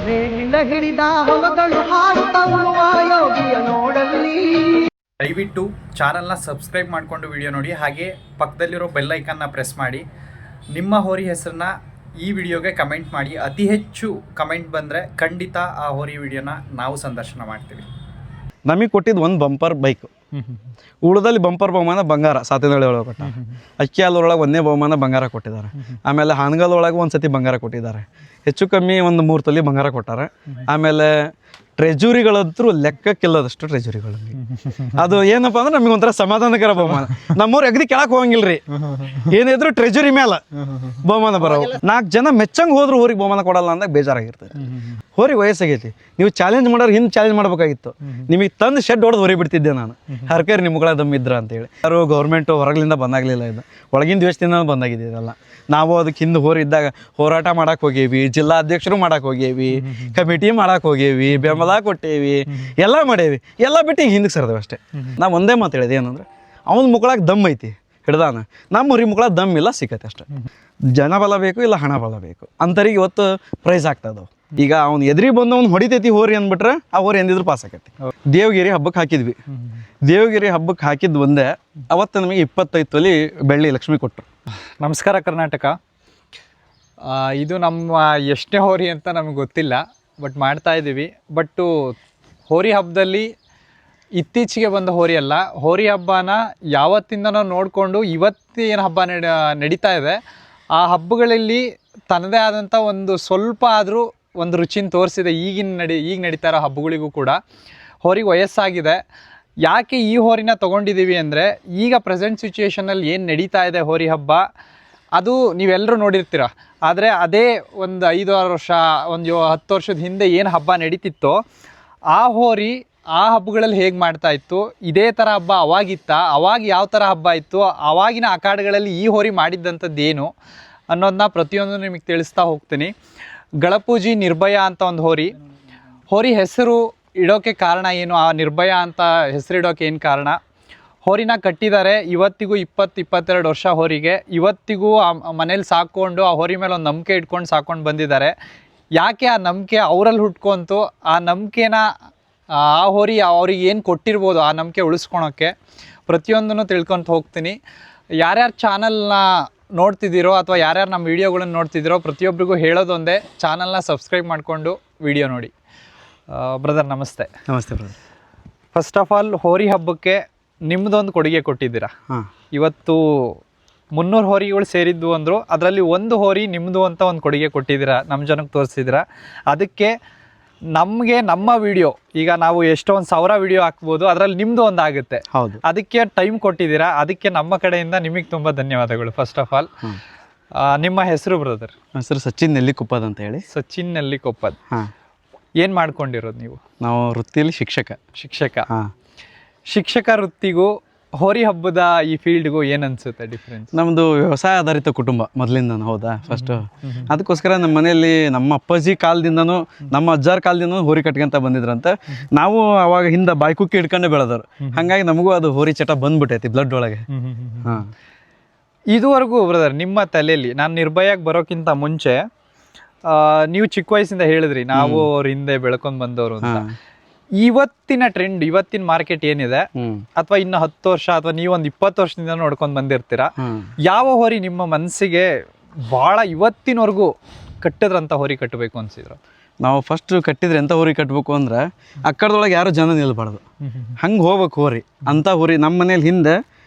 ನೇಗಿಲ ಹಿಡಿದ ಹೊಲಗಳು ಹಾಡುತ್ತ ಉಳುವ ಯೋಗಿಯ ನೋಡಲ್ಲಿ. ದಯವಿಟ್ಟು ಚಾನಲ್ನ ಸಬ್ಸ್ಕ್ರೈಬ್ ಮಾಡಿಕೊಂಡು ವಿಡಿಯೋ ನೋಡಿ, ಹಾಗೆ ಪಕ್ಕದಲ್ಲಿರೋ ಬೆಲ್ ಐಕನ್ನ ಪ್ರೆಸ್ ಮಾಡಿ. ನಿಮ್ಮ ಹೋರಿ ಹೆಸರನ್ನ ಈ ವಿಡಿಯೋಗೆ ಕಮೆಂಟ್ ಮಾಡಿ. ಅತಿ ಹೆಚ್ಚು ಕಮೆಂಟ್ ಬಂದರೆ ಖಂಡಿತ ಆ ಹೋರಿ ವಿಡಿಯೋನ ನಾವು ಸಂದರ್ಶನ ಮಾಡ್ತೀವಿ. ನಮಗೆ ಕೊಟ್ಟಿದ್ದು ಒಂದು ಬಂಪರ್ ಬೈಕು, ಉಳಿದಲ್ಲಿ ಬಂಪರ್ ಬಹುಮಾನ ಬಂಗಾರ ಸಾತಿನಹಳ್ಳಿ ಒಳಗೆ ಕೊಟ್ಟ. ಅಕ್ಕಿ ಹಾಲೊಳಗೆ ಒಂದೇ ಬಹುಮಾನ ಬಂಗಾರ ಕೊಟ್ಟಿದ್ದಾರೆ. ಆಮೇಲೆ ಹಾನಗಲ್ ಒಂದು ಸತಿ ಬಂಗಾರ ಕೊಟ್ಟಿದ್ದಾರೆ. ಹೆಚ್ಚು ಕಮ್ಮಿ ಒಂದು 3 ತೊಲಿ ಬಂಗಾರ ಕೊಟ್ಟಾರೆ. ಆಮೇಲೆ ಟ್ರೆಜುರಿಗಳಂತೂ ಲೆಕ್ಕಕ್ಕಿಲ್ಲದಷ್ಟು ಟ್ರೆಜುರಿಗಳು. ಅದು ಏನಪ್ಪ ಅಂದ್ರೆ ನಮಗೆ ಒಂಥರ ಸಮಾಧಾನಕರ ಬಹುಮಾನ. ನಮ್ಮವ್ರು ಅಗದಿ ಕೆಳಕ್ಕೆ ಹೋಗಂಗಿಲ್ರಿ, ಏನಿದ್ರು ಟ್ರೆಜುರಿ ಮೇಲೆ ಬಹುಮಾನ ಬರೋವು. 4 ಜನ ಮೆಚ್ಚಂಗೆ ಹೋದ್ರು ಹೋರಿಗೆ ಬಹುಮಾನ ಕೊಡಲ್ಲ ಅಂದಾಗ ಬೇಜಾರಾಗಿರ್ತದೆ. ಹೋರಿಗೆ ವಯಸ್ಸಾಗೈತಿ, ನೀವು ಚಾಲೆಂಜ್ ಮಾಡೋರು ಹಿಂದೆ ಚಾಲೆಂಜ್ ಮಾಡ್ಬೇಕಾಗಿತ್ತು. ನಿಮಗೆ ತಂದು ಶೆಡ್ ಹೊಡೆದು ಹೊರಿ ಬಿಡ್ತಿದ್ದೆ ನಾನು, ಹರ್ಕೇರಿ ನಿಮ್ಗಳ ದಮ್ಮಿದ್ರ ಅಂತೇಳಿ. ಯಾರು ಗೌರ್ಮೆಂಟು ಹೊರಗಲಿಂದ ಬಂದಾಗಲಿಲ್ಲ, ಇದು ಒಳಗಿನ ದೇಶದಿಂದ ಬಂದಾಗಿದೆ ಇದೆಲ್ಲ. ನಾವು ಅದಕ್ಕೆ ಹಿಂದೆ ಹೋರಿ ಇದ್ದಾಗ ಹೋರಾಟ ಮಾಡಕ್ಕೆ ಹೋಗೇವಿ, ಜಿಲ್ಲಾ ಅಧ್ಯಕ್ಷರು ಮಾಡಕ್ಕೆ ಹೋಗೇವಿ, ಕಮಿಟಿ ಮಾಡಕ್ಕೆ ಹೋಗೇವಿ, ಬೆಂಬಲ ಕೊಟ್ಟೇವಿ, ಎಲ್ಲ ಮಾಡೇವಿ. ಎಲ್ಲ ಬಿಟ್ಟು ಈಗ ಹಿಂದಕ್ಕೆ ಸರ್ದೇವೆ ಅಷ್ಟೇ. ನಾವು ಒಂದೇ ಮಾತು ಹೇಳಿದೆ, ಏನಂದ್ರೆ ಅವನ ಮುಕ್ಕಳಾಗ ದಮ್ ಐತಿ ಹಿಡ್ದಾನ, ನಮ್ಮ ಹುರಿ ಮುಕ್ಕಳಾಗ ದಮ್ ಇಲ್ಲ, ಸಿಕ್ಕತ್ತೆ ಅಷ್ಟೇ. ಜನ ಬಲ ಬೇಕು, ಇಲ್ಲ ಹಣ ಬಲ ಬೇಕು. ಅಂಥವ್ರಿಗೆ ಇವತ್ತು ಪ್ರೈಸ್ ಆಗ್ತದವು. ಈಗ ಅವ್ನು ಎದುರಿ ಬಂದು ಅವ್ನು ಹೊಡಿತೈತಿ ಹೋರಿ ಅಂದ್ಬಿಟ್ರೆ ಆ ಹೋರಿ ಎಂದಿದ್ರು ಪಾಸ್ ಆಕೈತಿ. ದೇವಗಿರಿ ಹಬ್ಬಕ್ಕೆ ಹಾಕಿದ್ವಿ. ದೇವಗಿರಿ ಹಬ್ಬಕ್ಕೆ ಹಾಕಿದ್ದು ಒಂದೇ, ಅವತ್ತು ನಮಗೆ 25 ತೊಲಿ ಬೆಳ್ಳಿ ಲಕ್ಷ್ಮಿ ಕೊಟ್ಟರು. ನಮಸ್ಕಾರ ಕರ್ನಾಟಕ. ಇದು ನಮ್ಮ ಎಷ್ಟನೇ ಹೋರಿ ಅಂತ ನಮಗೆ ಗೊತ್ತಿಲ್ಲ, ಬಟ್ ಮಾಡ್ತಾ ಇದ್ದೀವಿ. ಬಟ್ಟು ಹೋರಿ ಹಬ್ಬದಲ್ಲಿ ಇತ್ತೀಚೆಗೆ ಬಂದ ಹೋರಿ ಅಲ್ಲ, ಹೋರಿ ಹಬ್ಬನ ಯಾವತ್ತಿಂದನೋ ನೋಡಿಕೊಂಡು ಇವತ್ತೇನು ಹಬ್ಬ ನಡೀತಾ ಇದೆ, ಆ ಹಬ್ಬಗಳಲ್ಲಿ ತನ್ನದೇ ಆದಂಥ ಒಂದು ಸ್ವಲ್ಪ ಆದರೂ ಒಂದು ರುಚಿನ ತೋರಿಸಿದೆ. ಈಗ ನಡೀತಾ ಇರೋ ಹಬ್ಬಗಳಿಗೂ ಕೂಡ ಹೋರಿಗೆ ವಯಸ್ಸಾಗಿದೆ. ಯಾಕೆ ಈ ಹೋರಿನ ತೊಗೊಂಡಿದ್ದೀವಿ ಅಂದರೆ, ಈಗ ಪ್ರೆಸೆಂಟ್ ಸಿಚುಯೇಷನಲ್ಲಿ ಏನು ನಡೀತಾ ಇದೆ ಹೋರಿ ಹಬ್ಬ, ಅದು ನೀವೆಲ್ಲರೂ ನೋಡಿರ್ತೀರ. ಆದರೆ ಅದೇ ಒಂದು 5-6 ವರ್ಷ, ಒಂದು 10 ವರ್ಷದ ಹಿಂದೆ ಏನು ಹಬ್ಬ ನಡೀತಿತ್ತೋ, ಆ ಹೋರಿ ಆ ಹಬ್ಬಗಳಲ್ಲಿ ಹೇಗೆ ಮಾಡ್ತಾಯಿತ್ತು, ಇದೇ ಥರ ಹಬ್ಬ ಅವಾಗಿತ್ತ, ಅವಾಗ ಯಾವ ಥರ ಹಬ್ಬ ಇತ್ತು, ಆವಾಗಿನ ಅಖಾಡಗಳಲ್ಲಿ ಈ ಹೋರಿ ಮಾಡಿದ್ದಂಥದ್ದೇನು ಅನ್ನೋದನ್ನ ಪ್ರತಿಯೊಂದು ನಿಮಗೆ ತಿಳಿಸ್ತಾ ಹೋಗ್ತೀನಿ. ಗಳಪೂಜಿ ನಿರ್ಭಯ ಅಂತ ಒಂದು ಹೋರಿ ಹೆಸರು ಇಡೋಕ್ಕೆ ಕಾರಣ ಏನು, ಆ ನಿರ್ಭಯ ಅಂತ ಹೆಸರಿಡೋಕೆ ಏನು ಕಾರಣ, ಹೋರಿನ ಕಟ್ಟಿದ್ದಾರೆ. ಇವತ್ತಿಗೂ 20-22 ವರ್ಷ ಹೋರಿಗೆ. ಇವತ್ತಿಗೂ ಆ ಮನೇಲಿ ಸಾಕ್ಕೊಂಡು ಆ ಹೋರಿ ಮೇಲೆ ಒಂದು ನಂಬಿಕೆ ಇಟ್ಕೊಂಡು ಸಾಕ್ಕೊಂಡು ಬಂದಿದ್ದಾರೆ. ಯಾಕೆ ಆ ನಂಬಿಕೆ ಅವರಲ್ಲಿ ಹುಟ್ಕೊಂತು, ಆ ನಂಬಿಕೆನ ಆ ಹೋರಿ ಅವ್ರಿಗೆ ಏನು ಕೊಟ್ಟಿರ್ಬೋದು, ಆ ನಂಬಿಕೆ ಉಳಿಸ್ಕೊಳೋಕ್ಕೆ ಪ್ರತಿಯೊಂದನ್ನು ತಿಳ್ಕೊತ ಹೋಗ್ತೀನಿ. ಯಾರ್ಯಾರು ಚಾನಲ್ನ ನೋಡ್ತಿದ್ದೀರೋ ಅಥವಾ ಯಾರ್ಯಾರು ನಮ್ಮ ವೀಡಿಯೋಗಳನ್ನು ನೋಡ್ತಿದ್ದೀರೋ ಪ್ರತಿಯೊಬ್ಬರಿಗೂ ಹೇಳೋದೊಂದೇ, ಚಾನಲ್ನ ಸಬ್ಸ್ಕ್ರೈಬ್ ಮಾಡಿಕೊಂಡು ವಿಡಿಯೋ ನೋಡಿ. ಬ್ರದರ್ ನಮಸ್ತೆ. ನಮಸ್ತೆ ಬ್ರದರ್. ಫಸ್ಟ್ ಆಫ್ ಆಲ್ ಹೋರಿ ಹಬ್ಬಕ್ಕೆ ನಿಮ್ಮದೊಂದು ಕೊಡುಗೆ ಕೊಟ್ಟಿದ್ದೀರಾ. ಇವತ್ತು 300 ಹೋರಿಗಳು ಸೇರಿದ್ದು ಅಂದರು, ಅದರಲ್ಲಿ ಒಂದು ಹೋರಿ ನಿಮ್ಮದು ಅಂತ ಒಂದು ಕೊಡುಗೆ ಕೊಟ್ಟಿದ್ದೀರಾ, ನಮ್ಮ ಜನಕ್ಕೆ ತೋರಿಸಿದ್ದೀರಾ. ಅದಕ್ಕೆ ನಮಗೆ ನಮ್ಮ ವಿಡಿಯೋ, ಈಗ ನಾವು ಎಷ್ಟೋ 1,000 ವಿಡಿಯೋ ಹಾಕ್ಬೋದು, ಅದರಲ್ಲಿ ನಿಮ್ಮದು ಒಂದು ಆಗುತ್ತೆ. ಹೌದು, ಅದಕ್ಕೆ ಟೈಮ್ ಕೊಟ್ಟಿದ್ದೀರಾ. ಅದಕ್ಕೆ ನಮ್ಮ ಕಡೆಯಿಂದ ನಿಮಗೆ ತುಂಬ ಧನ್ಯವಾದಗಳು. ಫಸ್ಟ್ ಆಫ್ ಆಲ್ ನಿಮ್ಮ ಹೆಸರು ಬ್ರದರ್? ಹೆಸರು ಸಚಿನ್ ನೆಲ್ಲಿಕೊಪ್ಪದ್ ಅಂತ ಹೇಳಿ. ಸಚಿನ್ ನೆಲ್ಲಿಕೊಪ್ಪದ್. ಏನು ಮಾಡ್ಕೊಂಡಿರೋದು ನೀವು? ನಾವು ವೃತ್ತಿಯಲ್ಲಿ ಶಿಕ್ಷಕ. ಶಿಕ್ಷಕ ವೃತ್ತಿಗೂ ಹೋರಿ ಹಬ್ಬದ ಈ ಫೀಲ್ಡ್ಗೂ ಏನು ಅನಿಸುತ್ತೆ ಡಿಫ್ರೆನ್ಸ್? ನಮ್ಮದು ವ್ಯವಸಾಯ ಆಧಾರಿತ ಕುಟುಂಬ ಮೊದಲಿಂದ. ಹೌದಾ, ಫಸ್ಟು ಅದಕ್ಕೋಸ್ಕರ ನಮ್ಮ ಮನೆಯಲ್ಲಿ ನಮ್ಮ ಅಪ್ಪಾಜಿ ಕಾಲದಿಂದನೂ ನಮ್ಮ ಅಜ್ಜಾರ ಕಾಲದಿಂದನೂ ಹೋರಿ ಕಟ್ಕೊಂತ ಬಂದಿದ್ರಂತೆ. ನಾವು ಅವಾಗ ಹಿಂದೆ ಬಾಯ್ಕುಕ್ಕಿ ಹಿಡ್ಕೊಂಡೆ ಬೆಳೆದವರು, ಹಾಗಾಗಿ ನಮಗೂ ಅದು ಹೋರಿ ಚಟ ಬಂದ್ಬಿಟ್ಟೈತಿ ಬ್ಲಡ್ ಒಳಗೆ. ಇದುವರೆಗೂ ಬ್ರದರ್ ನಿಮ್ಮ ತಲೆಯಲ್ಲಿ, ನಾನು ನಿರ್ಭಯಾಗಿ ಬರೋಕ್ಕಿಂತ ಮುಂಚೆ ನೀವು ಚಿಕ್ಕ ವಯಸ್ಸಿಂದ ಹೇಳಿದ್ರಿ ನಾವು ಅವ್ರ ಹಿಂದೆ ಬೆಳ್ಕೊಂಡು ಬಂದವರು ಅಂತ. ಇವತ್ತಿನ ಟ್ರೆಂಡ್, ಇವತ್ತಿನ ಮಾರ್ಕೆಟ್ ಏನಿದೆ, ಅಥವಾ ಇನ್ನು 10 ವರ್ಷ ಅಥವಾ ನೀವೊಂದು 20 ವರ್ಷದಿಂದ ನೋಡ್ಕೊಂಡು ಬಂದಿರ್ತೀರಾ, ಯಾವ ಹೋರಿ ನಿಮ್ಮ ಮನಸ್ಸಿಗೆ ಭಾಳ ಇವತ್ತಿನವರೆಗೂ ಕಟ್ಟಿದ್ರಂಥ ಹೋರಿ ಕಟ್ಟಬೇಕು ಅನ್ಸಿದ್ರು? ನಾವು ಫಸ್ಟ್ ಕಟ್ಟಿದ್ರೆ ಎಂಥ ಹೋರಿ ಕಟ್ಟಬೇಕು ಅಂದ್ರೆ ಅಕ್ಕಡದೊಳಗೆ ಯಾರು ಜನ ನಿಲ್ಬಾರ್ದು, ಹಂಗೆ ಹೋಗ್ಬೇಕು ಹೋರಿ ಅಂಥ ಹೋರಿ. ನಮ್ಮ ಮನೇಲಿ ಹಿಂದೆ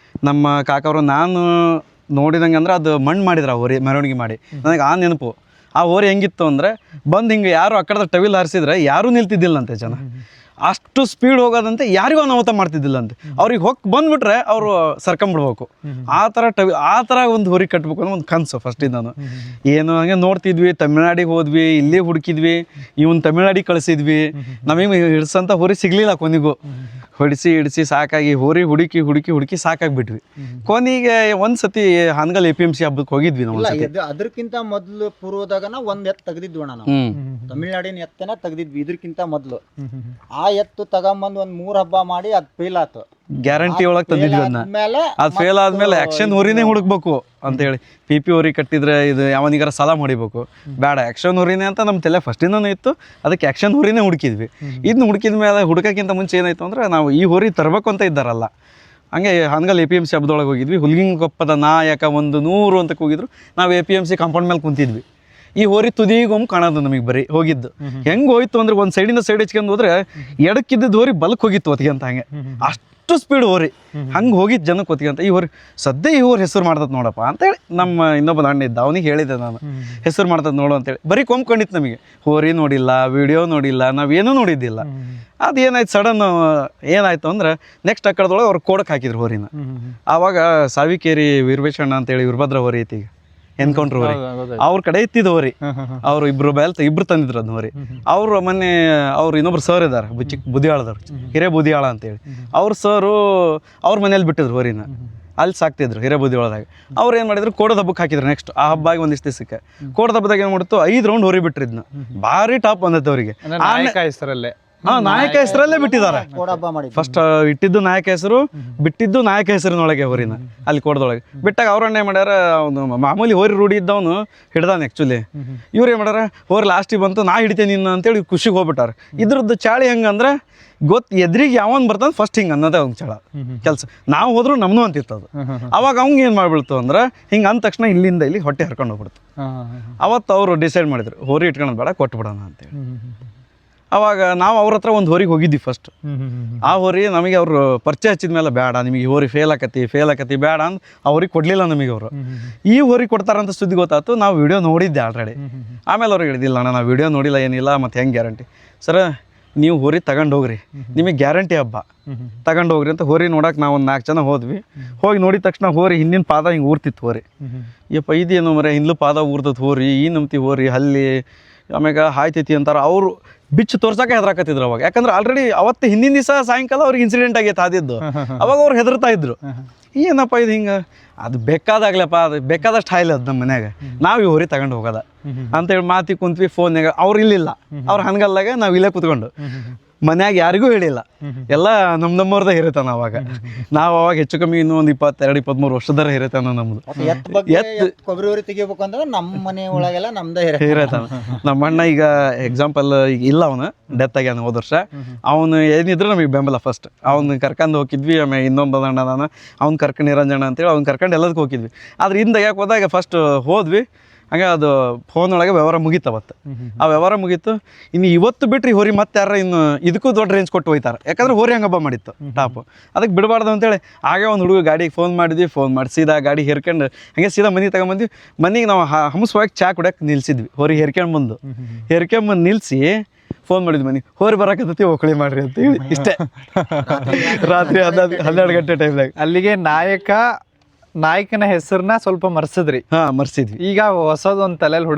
ನಮ್ಮ ಕಾಕವರು ನಾನು ನೋಡಿದಂಗೆ ಅಂದ್ರೆ ಅದು ಮಣ್ಣು ಮಾಡಿದ್ರು ಆ ಹೋರಿ ಮೆರವಣಿಗೆ ಮಾಡಿ. ನನಗೆ ಆ ನೆನಪು. ಆ ಹೋರಿ ಹೆಂಗಿತ್ತು ಅಂದರೆ ಬಂದು ಹಿಂಗೆ ಯಾರು ಆ ಕಡೆ ಟವಿಲ್ ಹಾರಿಸಿದ್ರೆ ಯಾರೂ ನಿಲ್ತಿದ್ದಿಲ್ಲಂತೆ ಜನ. ಅಷ್ಟು ಸ್ಪೀಡ್ ಹೋಗೋದಂತೆ, ಯಾರಿಗೂ ಅನಾಹುತ ಮಾಡ್ತಿದ್ದಿಲ್ಲಂತೆ. ಅವ್ರಿಗೆ ಬಂದ್ಬಿಟ್ರೆ ಅವರು ಸರ್ಕೊಂಬಿಡ್ಬೇಕು. ಆ ಥರ ಒಂದು ಹೋರಿ ಕಟ್ಬೇಕು ಅನ್ನೋ ಒಂದು ಕನಸು ಫಸ್ಟಿಂದನು. ಏನು ಹಂಗೆ ನೋಡ್ತಿದ್ವಿ, ತಮಿಳ್ನಾಡಿಗೆ ಹೋದ್ವಿ, ಇಲ್ಲಿ ಹುಡುಕಿದ್ವಿ, ಇವನ್ ತಮಿಳ್ನಾಡಿಗೆ ಕಳಿಸಿದ್ವಿ. ನಮಗೆ ಹಿಡ್ಸಂತ ಹೋರಿ ಸಿಗ್ಲಿಲ್ಲ. ಕೊನೆಗೂ ಹಿಡಿಸಿ ಸಾಕಾಗಿ ಹೋರಿ ಹುಡುಕಿ ಸಾಕಾಗ್ಬಿಟ್ವಿ. ಕೊನೆಗೆ ಒಂದ್ಸತಿ ಹಾನಗಲ್ APMC ಹಬ್ಬಕ್ಕೆ ಹೋಗಿದ್ವಿ ನಾವು. ಅದಕ್ಕಿಂತ ಮೊದ್ಲು ಪೂರ್ವದಾಗ ಒಂದ್ ಎತ್ತು ತೆಗ್ದಿದ್ವಿ ನಾವು, ತಮಿಳ್ನಾಡಿನ ಎತ್ತನ ತೆಗ್ದಿದ್ವಿ. ಇದಕ್ಕಿಂತ ಮೊದ್ಲು ಆ ಎತ್ತು ತಗೊಂಬಂದ್ ಒಂದ್ 3 ಹಬ್ಬ ಮಾಡಿ ಅದ್ ಫೇಲ್ ಆತು. ಗ್ಯಾರಂಟಿ ಒಳಗೆ ತಂದಿದ್ವಿ ಅದನ್ನ. ಮೇಲೆ ಅದು ಫೇಲ್ ಆದ್ಮೇಲೆ ಆಕ್ಷನ್ ಹೋರಿನೇ ಹುಡುಕ್ಬೇಕು ಅಂತೇಳಿ PP ಹೋರಿ ಕಟ್ಟಿದ್ರೆ ಇದು ಯಾವನಿಗಾರ ಸಾಲ ಮಾಡಿಬೇಕು, ಬೇಡ ಆಕ್ಷನ್ ಹೋರಿನೇ ಅಂತ ನಮ್ಮ ತಲೆ ಫಸ್ಟಿಂದನೂ ಇತ್ತು. ಅದಕ್ಕೆ ಆಕ್ಷನ್ ಹೋರಿನೇ ಹುಡುಕಿದ್ವಿ. ಇದನ್ನ ಹುಡುಕಿದ ಮೇಲೆ ಹುಡುಕಕ್ಕಿಂತ ಮುಂಚೆ ಏನಾಯ್ತು ಅಂದ್ರೆ ನಾವು ಈ ಹೋರಿ ತರಬೇಕು ಅಂತ ಇದ್ದಾರಲ್ಲ, ಹಂಗೆ ಹಾನಗಲ್ APMC ಹಬ್ಬದೊಳಗೆ ಹೋಗಿದ್ವಿ. ಹುಲ್ಗಿಂಗೊಪ್ಪದ ನಾಯಕ 100 ಅಂತ ಕೂಗಿದ್ರು. ನಾವು APMC ಕಾಂಪೌಂಡ್ ಮೇಲೆ ಕುಂತಿದ್ವಿ. ಈ ಹೋರಿ ತುದಿಗೊಮ್ಮೆ ಕಾಣೋದು ನಮಗೆ ಬರೀ ಹೋಗಿದ್ದು. ಹೆಂಗೆ ಹೋಯ್ತು ಅಂದ್ರೆ ಒಂದು ಸೈಡಿಂದ ಸೈಡ್ ಹಚ್ಕೊಂಡು ಹೋದ್ರೆ ಎಡಕ್ಕಿದ್ದ ಹೋರಿ ಬಲಕ್ಕೆ ಹೋಗಿತ್ತು ಒತ್ತಿಗೆ ಅಂತ. ಹಂಗೆ ಅಷ್ಟು ಸ್ಪೀಡ್ ಹೋರಿ ಹಂಗೆ ಹೋಗಿದ್ದು ಜನಕ್ಕೆ ಒತ್ತಿಗೆ ಅಂತ. ಈ ಹೋರಿ ಸದ್ಯ ಈ ಹೋರಿ ಹೆಸರು ಮಾಡ್ತದೆ ನೋಡಪ್ಪ ಅಂತೇಳಿ ನಮ್ಮ ಇನ್ನೊಬ್ಬ ಅಣ್ಣ ಇದ್ದ, ಅವನಿಗೆ ಹೇಳಿದೆ ನಾನು ಹೆಸರು ಮಾಡ್ತದೆ ನೋಡು ಅಂತೇಳಿ. ಬರೀ ಕೊಂಬ್ಕೊಂಡಿತ್ತು ನಮಗೆ, ಹೋರಿ ನೋಡಿಲ್ಲ, ವಿಡಿಯೋ ನೋಡಿಲ್ಲ, ನಾವೇನೂ ನೋಡಿದ್ದಿಲ್ಲ. ಅದೇನಾಯ್ತು ಸಡನ್ ಏನಾಯ್ತು ಅಂದ್ರೆ ನೆಕ್ಸ್ಟ್ ಆ ಕಡೆದೊಳಗೆ ಅವ್ರು ಕೋಡಕ್ಕೆ ಹಾಕಿದ್ರು ಹೋರಿನ. ಆವಾಗ ಸಾವಿಕೇರಿ ವೀರಭೇಷಣ್ಣ ಅಂತೇಳಿ ವೀರಭದ್ರ ಹೋರಿ ಐತಿ, ಈಗ ಎನ್ಕೌಂಟ್ರ್ ಹೋರಿ, ಅವ್ರ ಕಡೆ ಇತ್ತಿದ್ದು ಹೋರಿ. ಅವ್ರು ಇಬ್ರು ತಂದಿದ್ರು ಅದನ್ನ ಹೋರಿ. ಅವ್ರು ಮೊನ್ನೆ ಅವ್ರು ಇನ್ನೊಬ್ರು ಸರ್ ಇದ್ದಾರೆ ಬುದಿಯಾಳದವ್ರು, ಹಿರೇಬುದಿಯಾಳ ಅಂತೇಳಿ. ಅವ್ರ ಸರು ಅವ್ರ ಮನೇಲಿ ಬಿಟ್ಟಿದ್ರು ಹೋರಿನ, ಅಲ್ಲಿ ಸಾಕ್ತಿದ್ರು ಹಿರೇಬುದಿಯಾಳದಾಗ. ಅವ್ರು ಏನು ಮಾಡಿದ್ರು ಕೋಡದ ಹಬ್ಬಕ್ಕೆ ಹಾಕಿದ್ರು. ನೆಕ್ಸ್ಟ್ ಆ ಹಬ್ಬ ಆಗಿ ಒಂದಿಷ್ಟು ದಿವಸಕ್ಕೆ ಕೋಡದ ಹಬ್ಬದಾಗ ಏನು ಮಾಡಿತ್ತು 5 ರೌಂಡ್ ಹೋರಿ ಬಿಟ್ಟಿದ್ನ. ಭಾರಿ ಟಾಪ್ ಬಂದೈತೆ ಅವರಿಗೆ. ಹೆಸರಲ್ಲೇ ನಾಯಕ ಹೆಸರಲ್ಲೇ ಬಿಟ್ಟಿದ್ದಾರೆ. ಫಸ್ಟ್ ಇಟ್ಟಿದ್ದು ನಾಯಕ ಹೆಸರು, ಬಿಟ್ಟಿದ್ದು ನಾಯಕ ಹೆಸರಿನೊಳಗೆ ಹೋರಿನ ಅಲ್ಲಿ ಕೋಡದೊಳಗೆ ಬಿಟ್ಟಾಗ ಅವ್ರನ್ನೇ ಮಾಡ್ಯಾರ. ಅವನು ಮಾಮೂಲಿ ಹೋರಿ ರೂಢಿ ಇದ್ದವನು ಹಿಡ್ದಾನೆ ಆ್ಯಕ್ಚುಲಿ. ಇವ್ರು ಏನು ಮಾಡ್ಯಾರ, ಹೋರಿ ಲಾಸ್ಟಿಗೆ ಬಂತು ನಾ ಹಿಡಿತೇನೆ ನಿನ್ನ ಅಂತೇಳಿ ಖುಷಿಗೆ ಹೋಗ್ಬಿಟ್ಟಾರ. ಇದ್ರದ್ದು ಚಾಳಿ ಹೆಂಗಂದ್ರೆ ಎದ್ರಿಗೆ ಯಾವನ್ ಬರ್ತಾನೆ ಫಸ್ಟ್ ಹಿಂಗೆ ಅನ್ನೋದೇ ಅವ್ನ ಚಾಳ ಕೆಲಸ. ನಾವು ಹೋದ್ರು ನಮ್ನು ಅಂತಿತ್ತದು. ಅವಾಗ ಅವ್ನಿಗೆ ಏನು ಮಾಡ್ಬಿಡ್ತು ಅಂದ್ರೆ ಹಿಂಗೆ ಅಂದ ತಕ್ಷಣ ಇಲ್ಲಿಂದ ಇಲ್ಲಿ ಹೊಟ್ಟೆ ಹರ್ಕೊಂಡು ಹೋಗ್ಬಿಡ್ತು. ಅವತ್ತು ಅವರು ಡಿಸೈಡ್ ಮಾಡಿದ್ರು ಹೋರಿ ಇಟ್ಕೊಳ್ಳೋದು ಬೇಡ, ಕೊಟ್ಬಿಡೋಣ ಅಂತೇಳಿ. ಅವಾಗ ನಾವು ಅವ್ರ ಹತ್ರ ಒಂದು ಹೋರಿಗೆ ಹೋಗಿದ್ವಿ ಫಸ್ಟ್. ಆ ಹೋರಿ ನಮಗೆ ಅವರು ಪರಿಚಯ ಹಚ್ಚಿದ ಮೇಲೆ ಬೇಡ ನಿಮಗೆ ಹೋರಿ ಫೇಲ್ ಆಕತಿ ಬೇಡ ಅಂತ ಅವ್ರಿಗೆ ಕೊಡಲಿಲ್ಲ ನಮಗೆ ಅವರು. ಈ ಹೋರಿ ಕೊಡ್ತಾರಂತ ಸುದ್ದಿ ಗೊತ್ತಾಯ್ತು. ನಾವು ವಿಡಿಯೋ ನೋಡಿದ್ದೆ ಆಲ್ರೆಡಿ. ಆಮೇಲೆ ಅವ್ರಿಗೆ ಹೇಳಿದಿಲ್ಲ ಅಣ್ಣ ನಾವು ವಿಡಿಯೋ ನೋಡಿಲ್ಲ ಏನಿಲ್ಲ, ಮತ್ತು ಹೆಂಗೆ ಗ್ಯಾರಂಟಿ ಸರ್ ನೀವು ಹೋರಿ ತಗೊಂಡು ಹೋಗ್ರಿ, ನಿಮಗೆ ಗ್ಯಾರಂಟಿ ಹಬ್ಬ ತಗೊಂಡು ಹೋಗ್ರಿ ಅಂತ. ಹೋರಿ ನೋಡಕ್ಕೆ ನಾವು ಒಂದು 4 ಜನ ಹೋದ್ವಿ. ಹೋಗಿ ನೋಡಿದ ತಕ್ಷಣ ಹೋರಿ ಹಿಂದಿನ ಪಾದ ಹಿಂಗೆ ಊರ್ತಿತ್ತು ಹೋರಿ. ಯಪ್ಪ ಇದೇನು ಮರೆ ಹಿಂದ್ಲು ಪಾದ ಊರ್ತದ ಹೋರಿ, ಈ ನಂಬ್ತಿ ಹೋರಿ ಹಲ್ಲಿ ಆಮ್ಯಾಗ ಹಾಯ್ತೈತಿ ಅಂತಾರೆ. ಅವರು ಬಿಚ್ಚು ತೋರ್ಸಕ್ಕೆ ಹೆದರಾಕತ್ತಿದ್ರು ಅವಾಗ. ಯಾಕಂದ್ರೆ ಆಲ್ರೆಡಿ ಅವತ್ತು ಹಿಂದಿನ ದಿವಸ ಸಾಯಂಕಾಲ ಅವ್ರಿಗೆ ಇನ್ಸಿಡೆಂಟ್ ಆಗೈತೆ ಆದಿದ್ದು. ಅವಾಗ ಅವ್ರು ಹೆದರ್ತಾ ಇದ್ರು, ಏನಪ್ಪ ಇದು ಹಿಂಗೆ. ಅದು ಬೇಕಾದಾಗ್ಲಪ್ಪ, ಅದು ಬೇಕಾದಷ್ಟು ಹಾಯ್ಲ ಅದು ನಮ್ಮ ಮನ್ಯಾಗ, ನಾವು ಈ ಹೋರಿ ತಗೊಂಡು ಹೋಗೋದ ಅಂತೇಳಿ ಮಾತಿ ಕುಂತ್ವಿ. ಫೋನ್ಯಾಗ ಅವ್ರು ಇಲ್ಲಿಲ್ಲ, ಅವ್ರು ಹಂಗಲ್ಲಾಗ ನಾವು ಇಲ್ಲೇ ಕುತ್ಕೊಂಡು ಮನ್ಯಾಗ ಯಾರಿಗೂ ಹೇಳಿಲ್ಲ. ಎಲ್ಲ ನಮ್ಮವ್ರದ್ದೇ ಹಿರೇತನ ಅವಾಗ. ನಾವು ಅವಾಗ ಹೆಚ್ಚು ಕಮ್ಮಿ ಇನ್ನೂ ಒಂದು 22-23 ವರ್ಷದರ ಹಿರೇತನ ನಮ್ದು. ಕೊಬ್ಬರಿ ಹೋರಿ ತೆಗಿಬೇಕು ಅಂದ್ರೆ ನಮ್ಮ ಮನೆ ಒಳಗೆಲ್ಲ ನಮ್ದೇ ಹಿರೇತನ. ನಮ್ಮ ಅಣ್ಣ ಈಗ ಎಕ್ಸಾಂಪಲ್ ಈಗ ಇಲ್ಲ, ಅವನು ಡೆತ್ ಆಗ್ಯಾನ ಹೋದ ವರ್ಷ. ಅವನು ಏನಿದ್ರು ನಮಗೆ ಬೆಂಬಲ ಫಸ್ಟ್. ಅವ್ನು ಕರ್ಕೊಂಡು ಹೋಗಿದ್ವಿ. ಆಮೇಲೆ ಇನ್ನೊಂದು ಅಣ್ಣ ನಾನು ಅವ್ನು ಕರ್ಕೊಂಡು ನಿರಂಜನ ಅಂತೇಳಿ ಅವ್ನು ಕರ್ಕೊಂಡು ಎಲ್ಲದಕ್ಕೂ ಹೋಗಿದ್ವಿ. ಆದ್ರೆ ಹಿಂದೆ ಯಾಕೆ ಹೋದಾಗ ಫಸ್ಟ್ ಹೋದ್ವಿ. ಹಂಗೆ ಅದು ಫೋನ್ ಒಳಗೆ ವ್ಯವಹಾರ ಮುಗೀತು ಅವತ್ತು. ಆ ವ್ಯವಹಾರ ಮುಗೀತು. ಇನ್ನು ಇವತ್ತು ಬಿಟ್ರಿ ಹೋರಿ ಮತ್ತೆ ಯಾರ ಇನ್ನು ಇದಕ್ಕೂ ದೊಡ್ಡ ರೇಂಜ್ ಕೊಟ್ಟು ಹೋಯ್ತಾರೆ. ಯಾಕಂದ್ರೆ ಹೋರಿ ಹಂಗೆ ಹಬ್ಬ ಮಾಡಿತ್ತು ಟಾಪು, ಅದಕ್ಕೆ ಬಿಡಬಾರ್ದು ಅಂತೇಳಿ ಹಾಗೆ ಒಂದು ಹುಡುಗ ಗಾಡಿಗೆ ಫೋನ್ ಮಾಡಿದ್ವಿ. ಫೋನ್ ಮಾಡಿ ಸೀದಾ ಗಾಡಿ ಹೇರ್ಕೊಂಡು ಹಂಗೆ ಸೀದಾ ಮನೆಗೆ ತಗೊಂಬಂದ್ವಿ. ಮನೆಗೆ ನಾವು ಹಂಸವಾಗಿ ಚಾ ಕುಡಿಯೋಕೆ ನಿಲ್ಸಿದ್ವಿ. ಹೋರಿ ಹೇರ್ಕೊಂಡ್ಬಂದು ನಿಲ್ಲಿಸಿ ಫೋನ್ ಮಾಡಿದ್ವಿ ಮನೆಗೆ, ಹೋರಿ ಬರಕತ್ತೈತಿ ಒಕ್ಕಳಿ ಮಾಡ್ರಿ ಅಂತ ಹೇಳಿ. ಇಷ್ಟೇ ರಾತ್ರಿ 12 ಗಂಟೆ ಟೈಮ್ದಾಗ. ಅಲ್ಲಿಗೆ ನಾಯಕನ ಹೆಸರನ್ನ ಸ್ವಲ್ಪ ಮರ್ಸಿದ್ರಿ. ಮರ್ಸಿದ್ವಿ. ಈಗ ಹೊಸದೊಂದು ತಲೆಯಲ್ಲಿ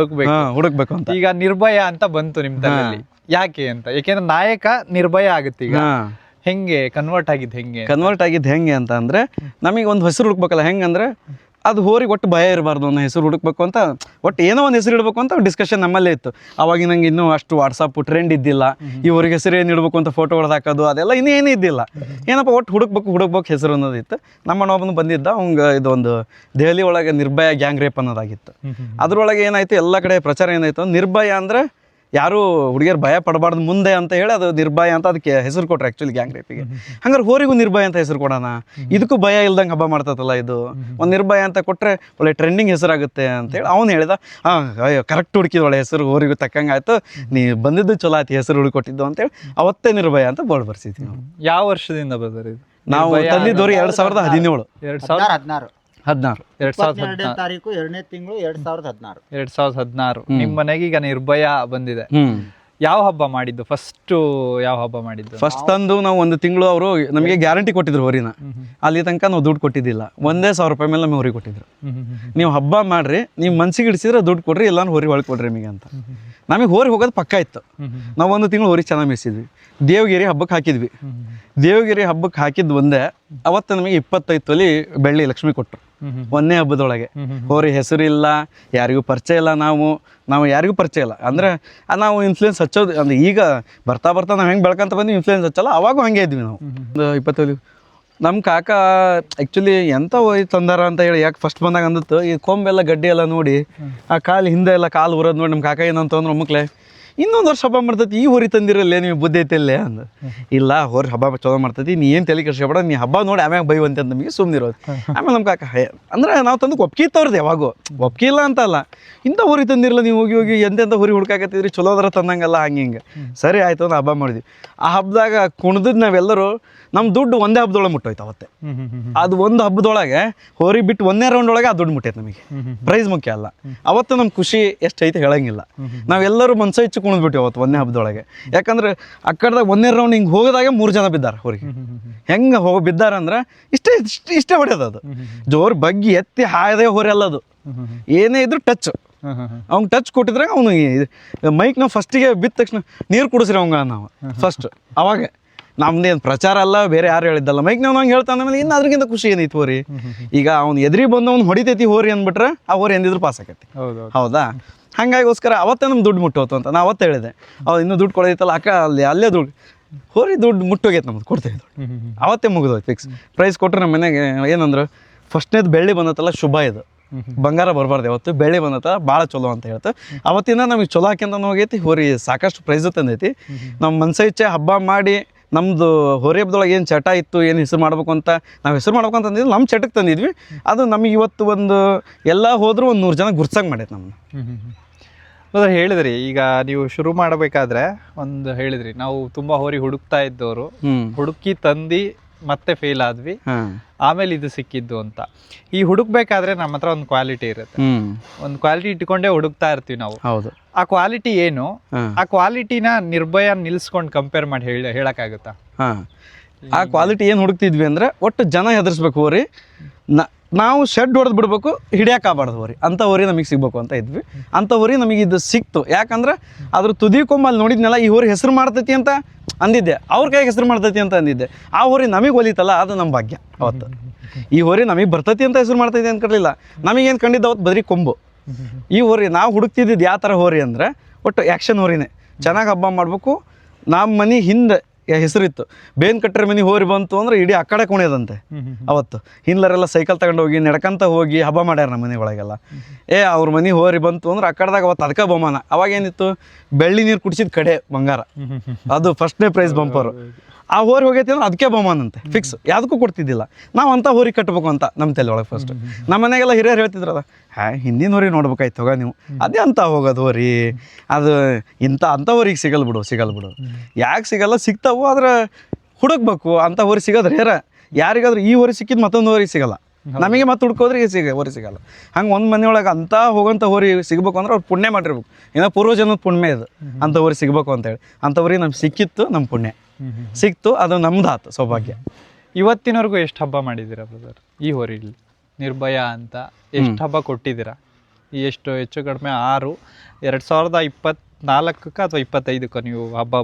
ಹುಡುಕ್ಬೇಕು ಅಂತ. ಈಗ ನಿರ್ಭಯ ಅಂತ ಬಂತು ನಿಮ್ ತಲೆಯಲ್ಲಿ. ಯಾಕೆ ಅಂತ? ಯಾಕೆಂದ್ರೆ ನಾಯಕ ನಿರ್ಭಯ ಆಗುತ್ತೆ. ಈಗ ಹೆಂಗೆ ಕನ್ವರ್ಟ್ ಆಗಿದ್ದು ಹೆಂಗೆ ಅಂತ ಅಂದ್ರೆ ನಮಗೆ ಒಂದು ಹೆಸರು ಹುಡುಕ್ಬೇಕಲ್ಲ. ಹೆಂಗಂದ್ರೆ ಅದು ಹೋರಿಗೆ ಒಟ್ಟು ಭಯ ಇರಬಾರ್ದು ಅನ್ನೋ ಹೆಸರು ಹುಡುಕ್ಬೇಕು ಅಂತ, ಒಟ್ಟು ಏನೋ ಒಂದು ಹೆಸರು ಇಡಬೇಕು ಅಂತ ಡಿಸ್ಕಷನ್ ನಮ್ಮಲ್ಲೇ ಇತ್ತು. ಅವಾಗ ನಂಗೆ ಇನ್ನೂ ಅಷ್ಟು ವಾಟ್ಸಪ್ ಟ್ರೆಂಡ್ ಇದ್ದಿಲ್ಲ. ಈ ಊರಿಗೆ ಹೆಸರು ಏನು ಇಡಬೇಕು ಅಂತ ಫೋಟೋಗಳು ಹಾಕೋದು ಅದೆಲ್ಲ ಇನ್ನೇನು ಇದ್ದಿಲ್ಲ. ಏನಪ್ಪ ಒಟ್ಟು ಹುಡುಕ್ಬೇಕು ಹೆಸರು ಅನ್ನೋದಿತ್ತು. ನಮ್ಮ ಒಬ್ಬನು ಬಂದಿದ್ದ, ಅವಂಗೆ ಇದೊಂದು ದೆಹಲಿ ಒಳಗೆ ನಿರ್ಭಯ ಗ್ಯಾಂಗ್ ರೇಪ್ ಅನ್ನೋದಾಗಿತ್ತು. ಅದ್ರೊಳಗೆ ಏನಾಯ್ತು, ಎಲ್ಲ ಕಡೆ ಪ್ರಚಾರ ಏನಾಯ್ತು, ನಿರ್ಭಯ ಅಂದರೆ ಯಾರು ಹುಡುಗಿಯರು ಭಯ ಪಡಬಾರ್ದು ಮುಂದೆ ಅಂತ ಹೇಳಿ ಅದು ನಿರ್ಭಯ ಅಂತ ಅದಕ್ಕೆ ಹೆಸರು ಕೊಟ್ರೆ ಆ್ಯಕ್ಚುಲಿ ಗ್ಯಾಂಗ್ ರೇಪಿಗೆ. ಹಂಗಾರೆ ಹೋರಿಗೂ ನಿರ್ಭಯ ಅಂತ ಹೆಸರು ಕೊಡೋಣ, ಇದಕ್ಕೂ ಭಯ ಇಲ್ದಂಗೆ ಹಬ್ಬ ಮಾಡ್ತದಲ್ಲ ಇದು, ಒಂದು ನಿರ್ಭಯ ಅಂತ ಕೊಟ್ಟರೆ ಒಳ್ಳೆ ಟ್ರೆಂಡಿಂಗ್ ಹೆಸರಾಗುತ್ತೆ ಅಂತೇಳಿ ಅವ್ನು ಹೇಳಿದ. ಕರೆಕ್ಟ್ ಹುಡುಕಿದ ಒಳ್ಳೆ ಹೆಸರು, ಹೋರಿಗೂ ತಕ್ಕಂಗೆ ಆಯಿತು, ನೀ ಬಂದಿದ್ದು ಚಲೋ ಆಯ್ತು ಹೆಸರು ಹುಡುಕೊಟ್ಟಿದ್ದು ಅಂತೇಳಿ ಅವತ್ತೇ ನಿರ್ಭಯ ಅಂತ ಬೋರ್ಡ್ ಬರ್ಸಿದ್ವಿ ನಾವು. ಯಾವ ವರ್ಷದಿಂದ ಬರ್ತಾರೆ ನಾವು ತಂದಿದ್ದವ್ರು 2017 2016 ತಾರೀಕು 2ನೇ ತಿಂಗಳು 2016. ನಿಮ್ಮ ಮನೆಗೆ ಈಗ ನಿರ್ಭಯ ಬಂದಿದೆ. ಯಾವ ಹಬ್ಬ ಮಾಡಿದ್ದು ಫಸ್ಟ್ ತಂದು ನಾವು 1 ತಿಂಗಳು ಅವರು ನಮಗೆ ಗ್ಯಾರಂಟಿ ಕೊಟ್ಟಿದ್ರು ಹೋರಿನ. ಅಲ್ಲಿ ತನಕ ನಾವು ದುಡ್ಡು ಕೊಟ್ಟಿದ್ದಿಲ್ಲ. 1,000 ರೂಪಾಯಿ ಮೇಲೆ ನಮಗೆ ಹೋರಿ ಕೊಟ್ಟಿದ್ರು. ನೀವು ಹಬ್ಬ ಮಾಡ್ರಿ, ನೀವು ಮನ್ಸಿಗೆ ಹಿಡಿಸಿದ್ರೆ ದುಡ್ಡು ಕೊಡ್ರಿ, ಇಲ್ಲ ಹೋರಿ ಒಳಗೆ ಕೊಡ್ರಿ ನಿಮಗೆ ಅಂತ. ನಮಗೆ ಹೋರಿ ಹೋಗೋದು ಪಕ್ಕ ಇತ್ತು. ನಾವು 1 ತಿಂಗಳು ಹೋರಿ ಚೆನ್ನಾಗಿ ಮೇಯಿಸಿದ್ವಿ. ದೇವಗಿರಿ ಹಬ್ಬಕ್ಕೆ ಹಾಕಿದ್ವಿ. ದೇವಗಿರಿ ಹಬ್ಬಕ್ಕೆ ಹಾಕಿದ್ದು ಒಂದೇ, ಅವತ್ತು ನಮಗೆ 25 ತೊಲಿ ಬೆಳ್ಳಿ ಲಕ್ಷ್ಮಿ ಕೊಟ್ಟರು 1ನೇ ಹಬ್ಬದೊಳಗೆ. ಹೋರಿ ಹೆಸರು ಇಲ್ಲ, ಯಾರಿಗೂ ಪರಿಚಯ ಇಲ್ಲ, ನಾವು ಯಾರಿಗೂ ಪರಿಚಯ ಇಲ್ಲ. ಅಂದರೆ ನಾವು ಇನ್ಫ್ಲೂಯೆನ್ಸ್ ಹಚ್ಚೋದು ಅಂದರೆ ಈಗ ಬರ್ತಾ ನಾವು ಹೆಂಗೆ ಬೆಳ್ಕೊಂತ ಬಂದು ಇನ್ಫ್ಲೂಯೆನ್ಸ್ ಹಚ್ಚಲ್ಲ, ಅವಾಗೂ ಹಂಗೆ ಇದ್ವಿ ನಾವು. ಒಂದು 20 ನಮ್ಮ ಕಾಕ ಆ್ಯಕ್ಚುಲಿ ಎಂಥ ಹೋಯ್ ತಂದಾರ ಅಂತ ಹೇಳಿ ಯಾಕೆ ಫಸ್ಟ್ ಬಂದಾಗ ಅಂದಿತ್ತು ಈ ಕೊಂಬೆಲ್ಲ ಗಡ್ಡಿ ಎಲ್ಲ ನೋಡಿ ಆ ಕಾಲು ಹಿಂದೆ ಎಲ್ಲ ಕಾಲು ಉರೋದು ನೋಡಿ ನಮ್ಮ ಕಾಕ ಏನಂತ ಅಂದ್ರೆ ಒಮ್ಮಕ್ಲೆ ಇನ್ನೊಂದು ವರ್ಷ ಹಬ್ಬ ಮಾಡ್ತೈತಿ ಈ ಹೋರಿ ತಂದಿರಲ್ಲೇ ನೀವು ಬುದ್ಧಿ ಐತಿಲ್ಲೇ ಅಂದ. ಇಲ್ಲ ಹೋರಿ ಹಬ್ಬ ಚಲೋ ಮಾಡ್ತೈತಿ ನೀ ಏನು ತಲೆ ಕೆಡ್ಸ್ಕೊಬೇಡ, ನೀ ಹಬ್ಬ ನೋಡಿ ಆಮ್ಯಾಗ ಬೈವಂತೆ ಅಂತ ನಮಗೆ ಸುಮ್ಮನಿರೋದು. ಆಮೇಲೆ ನಮ್ಮ ಕಾಕ ಅಂದ್ರೆ ನಾವು ತಂದು ಒಪ್ಕಿ ಇತ್ತವ್ರದ್ದು ಯಾವಾಗೂ ಒಪ್ಕಿ ಇಲ್ಲ ಅಂತಲ್ಲ, ಇಂಥ ಹೋರಿ ತಂದಿರಲ್ಲ ನೀವು ಹೋಗಿ ಹೋಗಿ ಎಂತೆಂಥ ಹೋರಿ ಹುಡ್ಕಾಕತ್ತಿದ್ರಿ ಚಲೋ ಅದ್ರ ತಂದಂಗಲ್ಲ ಹಂಗೆ ಹಿಂಗೆ. ಸರಿ ಆಯ್ತು ಅಂದ್ರೆ ಹಬ್ಬ ಮಾಡಿದ್ವಿ. ಆ ಹಬ್ಬದಾಗ ಕುಣ್ದಿದ್ದು ನಾವೆಲ್ಲರೂ ನಮ್ಮ ದುಡ್ಡು ಒಂದೇ ಹಬ್ಬದೊಳಗೆ ಮುಟ್ಟೋಯ್ತು ಅವತ್ತೆ. ಅದು ಒಂದು ಹಬ್ಬದೊಳಗೆ ಹೋರಿ ಬಿಟ್ಟು ಒಂದೇ ರೌಂಡ್ ಒಳಗೆ ಆ ದುಡ್ಡು ಮುಟ್ಟೈತೆ ನಮಗೆ. ಪ್ರೈಸ್ ಮುಖ್ಯ ಅಲ್ಲ, ಅವತ್ತು ನಮ್ಮ ಖುಷಿ ಎಷ್ಟೈತೆ ಹೇಳಂಗಿಲ್ಲ. ನಾವೆಲ್ಲರೂ ಮನ್ಸ ಹೆಚ್ಚು ಕುಣಿದ್ಬಿಟ್ಟು ಅವತ್ತು ಒಂದೇ ಹಬ್ಬದೊಳಗೆ. ಯಾಕಂದ್ರೆ ಆ ಕಡೆದಾಗ ಒಂದೇ ರೌಂಡ್ ಹಿಂಗೆ ಹೋಗೋದಾಗ 3 ಜನ ಬಿದ್ದಾರೆ ಹೋರಿಗೆ. ಹೆಂಗೆ ಬಿದ್ದಾರ ಅಂದ್ರೆ ಇಷ್ಟೇ ಹೊಡೆಯೋದು. ಅದು ಜೋರು ಬಗ್ಗಿ ಎತ್ತಿ ಹಾಯದೇ ಹೋರಿ ಅಲ್ಲ ಅದು, ಏನೇ ಇದ್ರು ಟಚ್. ಅವ್ನಿಗೆ ಟಚ್ ಕೊಟ್ಟಿದ್ರೆ ಅವನು ಮೈಕ್ ನಾವು ಫಸ್ಟಿಗೆ ಬಿದ್ದ ತಕ್ಷಣ ನೀರು ಕುಡಿಸ್ರಿ ಅವಂಗ ನಾವು ಫಸ್ಟ್. ಅವಾಗ ನಮ್ದೇನು ಪ್ರಚಾರ ಅಲ್ಲ, ಬೇರೆ ಯಾರು ಹೇಳಿದ್ದಲ್ಲ, ಮೈಕ್ ನಾವು ಹಂಗೆ ಹೇಳ್ತಾನೆ. ಆಮೇಲೆ ಇನ್ನು ಅದ್ರಗಿಂತ ಖುಷಿ ಏನೈತಿ ಹೋರಿ. ಈಗ ಅವ್ನು ಎದ್ರಿ ಬಂದು ಅವ್ನು ಹೊಡಿತೈತಿ ಹೋರಿ ಅಂದ್ಬಿಟ್ರೆ ಆ ಹೋರಿ ಎಂದಿದ್ರು ಪಾಸ್ ಆಕೈತಿ. ಹೌದಾ? ಹಾಗಾಗಿಗೋಸ್ಕರ ಅವತ್ತೇ ನಮ್ಮ ದುಡ್ಡು ಮುಟ್ಟೋತು ಅಂತ ನಾ ಅವತ್ತು ಹೇಳಿದೆ. ಇನ್ನೂ ದುಡ್ಡು ಕೊಡೋದಿತ್ತಲ್ಲ ಅಕ್ಕ, ಅಲ್ಲೇ ದುಡ್ಡು ಹೋರಿ ದುಡ್ಡು ಮುಟ್ಟೋಗೈತೆ ನಮ್ದು, ಕೊಡ್ತೇವೆ ದುಡ್ಡು. ಅವತ್ತೇ ಮುಗಿದೋಯ್ತು ಫಿಕ್ಸ್. ಪ್ರೈಸ್ ಕೊಟ್ಟರೆ ನಮ್ಮ ಮನೆಗೆ ಏನಂದ್ರೆ ಫಸ್ಟ್ನೇದು ಬೆಳ್ಳಿ ಬಂದತ್ತಲ್ಲ ಶುಭ, ಇದು ಬಂಗಾರ ಬರಬಾರ್ದು ಯಾವತ್ತು, ಬೆಳ್ಳಿ ಬಂದತ್ತ ಭಾಳ ಚಲೋ ಅಂತ ಹೇಳ್ತಾ ಅವತ್ತಿನ ನಮಗೆ ಚಲೋ ಹಾಕ್ಯಂತ ಹೋಗೈತಿ. ಹೋರಿ ಸಾಕಷ್ಟು ಪ್ರೈಸು ತಂದೈತಿ. ನಮ್ಮ ಮನ್ಸ ಇಚ್ಛೆ ಹಬ್ಬ ಮಾಡಿ ನಮ್ಮದು ಹೋರಿ ಹಬ್ಬದೊಳಗೆ ಏನು ಚಟ ಇತ್ತು, ಏನು ಹೆಸರು ಮಾಡ್ಬೇಕು ಅಂತ ನಾವು ಹೆಸರು ಮಾಡ್ಬೇಕು ಅಂತ ಅಂದಿದ್ವಿ, ನಮ್ಮ ಚಟಕ್ಕೆ ತಂದಿದ್ವಿ. ಅದು ನಮಗೆ ಇವತ್ತು ಒಂದು ಎಲ್ಲ ಹೋದರೂ ಒಂದು 100 ಜನ ಗುರ್ಸಂಗೆ ಮಾಡೈತೆ ನಮ್ಮನ್ನು. ಅದ್ರ ಹೇಳಿದ್ರಿ, ಈಗ ನೀವು ಶುರು ಮಾಡಬೇಕಾದ್ರೆ ಒಂದು ಹೇಳಿದ್ರಿ, ನಾವು ತುಂಬಾ ಹೋರಿ ಹುಡುಕ್ತಾ ಇದ್ದವರು, ಹುಡುಕಿ ತಂದು ಮತ್ತೆ ಫೇಲ್ ಆದ್ವಿ, ಆಮೇಲೆ ಇದು ಸಿಕ್ಕಿದ್ದು ಅಂತ. ಈ ಹುಡುಕ್ಬೇಕಾದ್ರೆ ನಮ್ಮ ಹತ್ರ ಒಂದು ಕ್ವಾಲಿಟಿ ಇರುತ್ತೆ, ಒಂದು ಕ್ವಾಲಿಟಿ ಇಟ್ಕೊಂಡೇ ಹುಡುಕ್ತಾ ಇರ್ತೀವಿ ನಾವು. ಹೌದು. ಆ ಕ್ವಾಲಿಟಿ ಏನು, ಆ ಕ್ವಾಲಿಟಿನ ನಿರ್ಭಯ ನಿಲ್ಸ್ಕೊಂಡು ಕಂಪೇರ್ ಮಾಡಿ ಹೇಳಕ್ಕಾಗುತ್ತಾ? ಆ ಕ್ವಾಲಿಟಿ ಏನು ಹುಡುಕ್ತಿದ್ವಿ ಅಂದ್ರೆ ಒಟ್ಟು ಜನ ಹೆದರ್ಸ್ಬೇಕು ಹೋರಿ, ನಾವು ಶೆಡ್ ಹೊಡೆದು ಬಿಡ್ಬೇಕು, ಹಿಡಿಯೋಕ್ಕಾಗಬಾರ್ದು ಹೋರಿ. ಅಂಥ ಹೋರಿ ನಮಗೆ ಸಿಗ್ಬೇಕು ಅಂತ ಇದ್ವಿ. ಅಂಥ ಹೋರಿ ನಮಗೆ ಇದು ಸಿಕ್ತು. ಯಾಕಂದ್ರೆ ಅದ್ರ ತುದಿ ಕೊಂಬಲ್ಲಿ ನೋಡಿದ್ನಲ್ಲ, ಈ ಹೋರಿ ಹೆಸರು ಮಾಡ್ತೈತಿ ಅಂತ ಅಂದಿದ್ದೆ, ಅವ್ರ ಕೈಗೆ ಹೆಸರು ಮಾಡ್ತೈತಿ ಅಂತ ಅಂದಿದ್ದೆ. ಆ ಹೋರಿ ನಮಗೆ ಒಲಿತಲ್ಲ, ಅದು ನಮ್ಮ ಭಾಗ್ಯ ಅವತ್ತು. ಈ ಹೋರಿ ನಮಗೆ ಬರ್ತೈತಿ ಅಂತ ಹೆಸರು ಮಾಡ್ತೈತಿ ಅನ್ಕರ್ಲಿಲ್ಲ, ನಮಗೇನು ಕಂಡಿದ್ದು ಅವತ್ತು ಬದ್ರಿ ಕೊಂಬು. ಈ ಹೋರಿ ನಾವು ಹುಡುಕ್ತಿದ್ದು ಯಾವ ಥರ ಹೋರಿ ಅಂದರೆ ಒಟ್ಟು ಆ್ಯಕ್ಷನ್ ಹೋರಿನೇ. ಚೆನ್ನಾಗಿ ಹಬ್ಬ ಮಾಡಬೇಕು. ನಮ್ಮ ಮನೆ ಹಿಂದೆ ಹೆಸರಿತ್ತು, ಬೇನ್ ಕಟ್ಟರೆ ಮನೆ ಹೋರಿ ಬಂತು ಅಂದ್ರೆ ಇಡೀ ಆ ಕಡೆ ಕುಣಿಯೋದಂತೆ ಅವತ್ತು. ಹಿಂದ್ಲರೆಲ್ಲ ಸೈಕಲ್ ತಗೊಂಡು ಹೋಗಿ ನಡ್ಕಂತ ಹೋಗಿ ಹಬ್ಬ ಮಾಡ್ಯಾರ ನಮ್ಮ ಮನೆ ಒಳಗೆಲ್ಲ. ಅವ್ರ ಮನೆ ಹೋರಿ ಬಂತು ಅಂದ್ರೆ ಆ ಕಡೆದಾಗ ಅವತ್ತು ಅದಕ್ಕೆ ಬಹುಮಾನ. ಅವಾಗ ಏನಿತ್ತು, ಬೆಳ್ಳಿ ನೀರು ಕುಡಿಸಿದ ಕಡೆ ಬಂಗಾರ, ಅದು ಫಸ್ಟ್ನೇ ಪ್ರೈಸ್ ಬಂಪರು. ಆ ಹೋರಿ ಹೋಗೈತಿ ಅಂದ್ರೆ ಅದಕ್ಕೆ ಬಹುಮಾನ ಅಂತೆ ಫಿಕ್ಸ್, ಯಾವುದಕ್ಕೂ ಕೊಡ್ತಿದ್ದಿಲ್ಲ. ನಾವು ಅಂಥ ಹೋರಿ ಕಟ್ಟಬೇಕು ಅಂತ ನಮ್ಮ ತಲೆ ಒಳಗೆ ಫಸ್ಟ್. ನಮ್ಮ ಮನೆಗೆಲ್ಲ ಹಿರಿಯರು ಹೇಳ್ತಿದ್ರಲ್ಲ, ಹಿಂದಿನ ಹೋರಿ ನೋಡ್ಬೇಕಾಯ್ತು ಹೋಗ ನೀವು, ಅದೇ ಅಂತ ಹೋಗೋದು ಹೋರಿ, ಅದು ಅಂಥ ಹೋರಿಗೆ ಸಿಗಲ್ ಬಿಡು. ಯಾಕೆ ಸಿಗಲ್ಲ, ಸಿಗ್ತಾವು, ಆದ್ರೆ ಹುಡುಕ್ಬೇಕು. ಅಂಥ ಹೋರಿ ಸಿಗೋದ್ರೆ ಯಾರಿಗಾದ್ರೂ ಈ ಹೋರಿ ಸಿಕ್ಕಿದ್ದು ಮತ್ತೊಂದು ಹೋರಿ ಸಿಗಲ್ಲ. ನಮಗೆ ಮತ್ತೆ ಹುಡ್ಕೋದ್ರೆ ಹೋರಿ ಸಿಗಲ್ಲ. ಹಂಗೆ ಒಂದು ಮನೆಯೊಳಗೆ ಅಂತ ಹೋಗೋಂಥ ಹೋರಿ ಸಿಗ್ಬೇಕು ಅಂದ್ರೆ ಅವ್ರು ಪುಣ್ಯ ಮಾಡಿರ್ಬೇಕು. ಏನೋ ಪೂರ್ವಜನದ ಪುಣ್ಯ ಇದು, ಅಂಥ ಹೋರಿ ಸಿಗ್ಬೇಕು ಅಂತೇಳಿ. ಅಂಥ ಹೋರಿ ನಮ್ಗೆ ಸಿಕ್ಕಿತ್ತು, ನಮ್ಮ ಪುಣ್ಯ ಸಿಕ್ತು, ಅದು ನಮ್ದಾತು ಸೌಭಾಗ್ಯ. ಇವತ್ತಿನವರೆಗೂ ಎಷ್ಟು ಹಬ್ಬ ಮಾಡಿದ್ದೀರಾ ಬ್ರದರ್ ಈ ಹೋರಿಲಿ? ನಿರ್ಭಯ ಅಂತ ಎಷ್ಟು ಹಬ್ಬ ಕೊಟ್ಟಿದ್ದೀರಾ? ಎಷ್ಟು ಹೆಚ್ಚು ಕಡಿಮೆ 6, 2024 ಅಥವಾ 25 ನೀವು ಹಬ್ಬ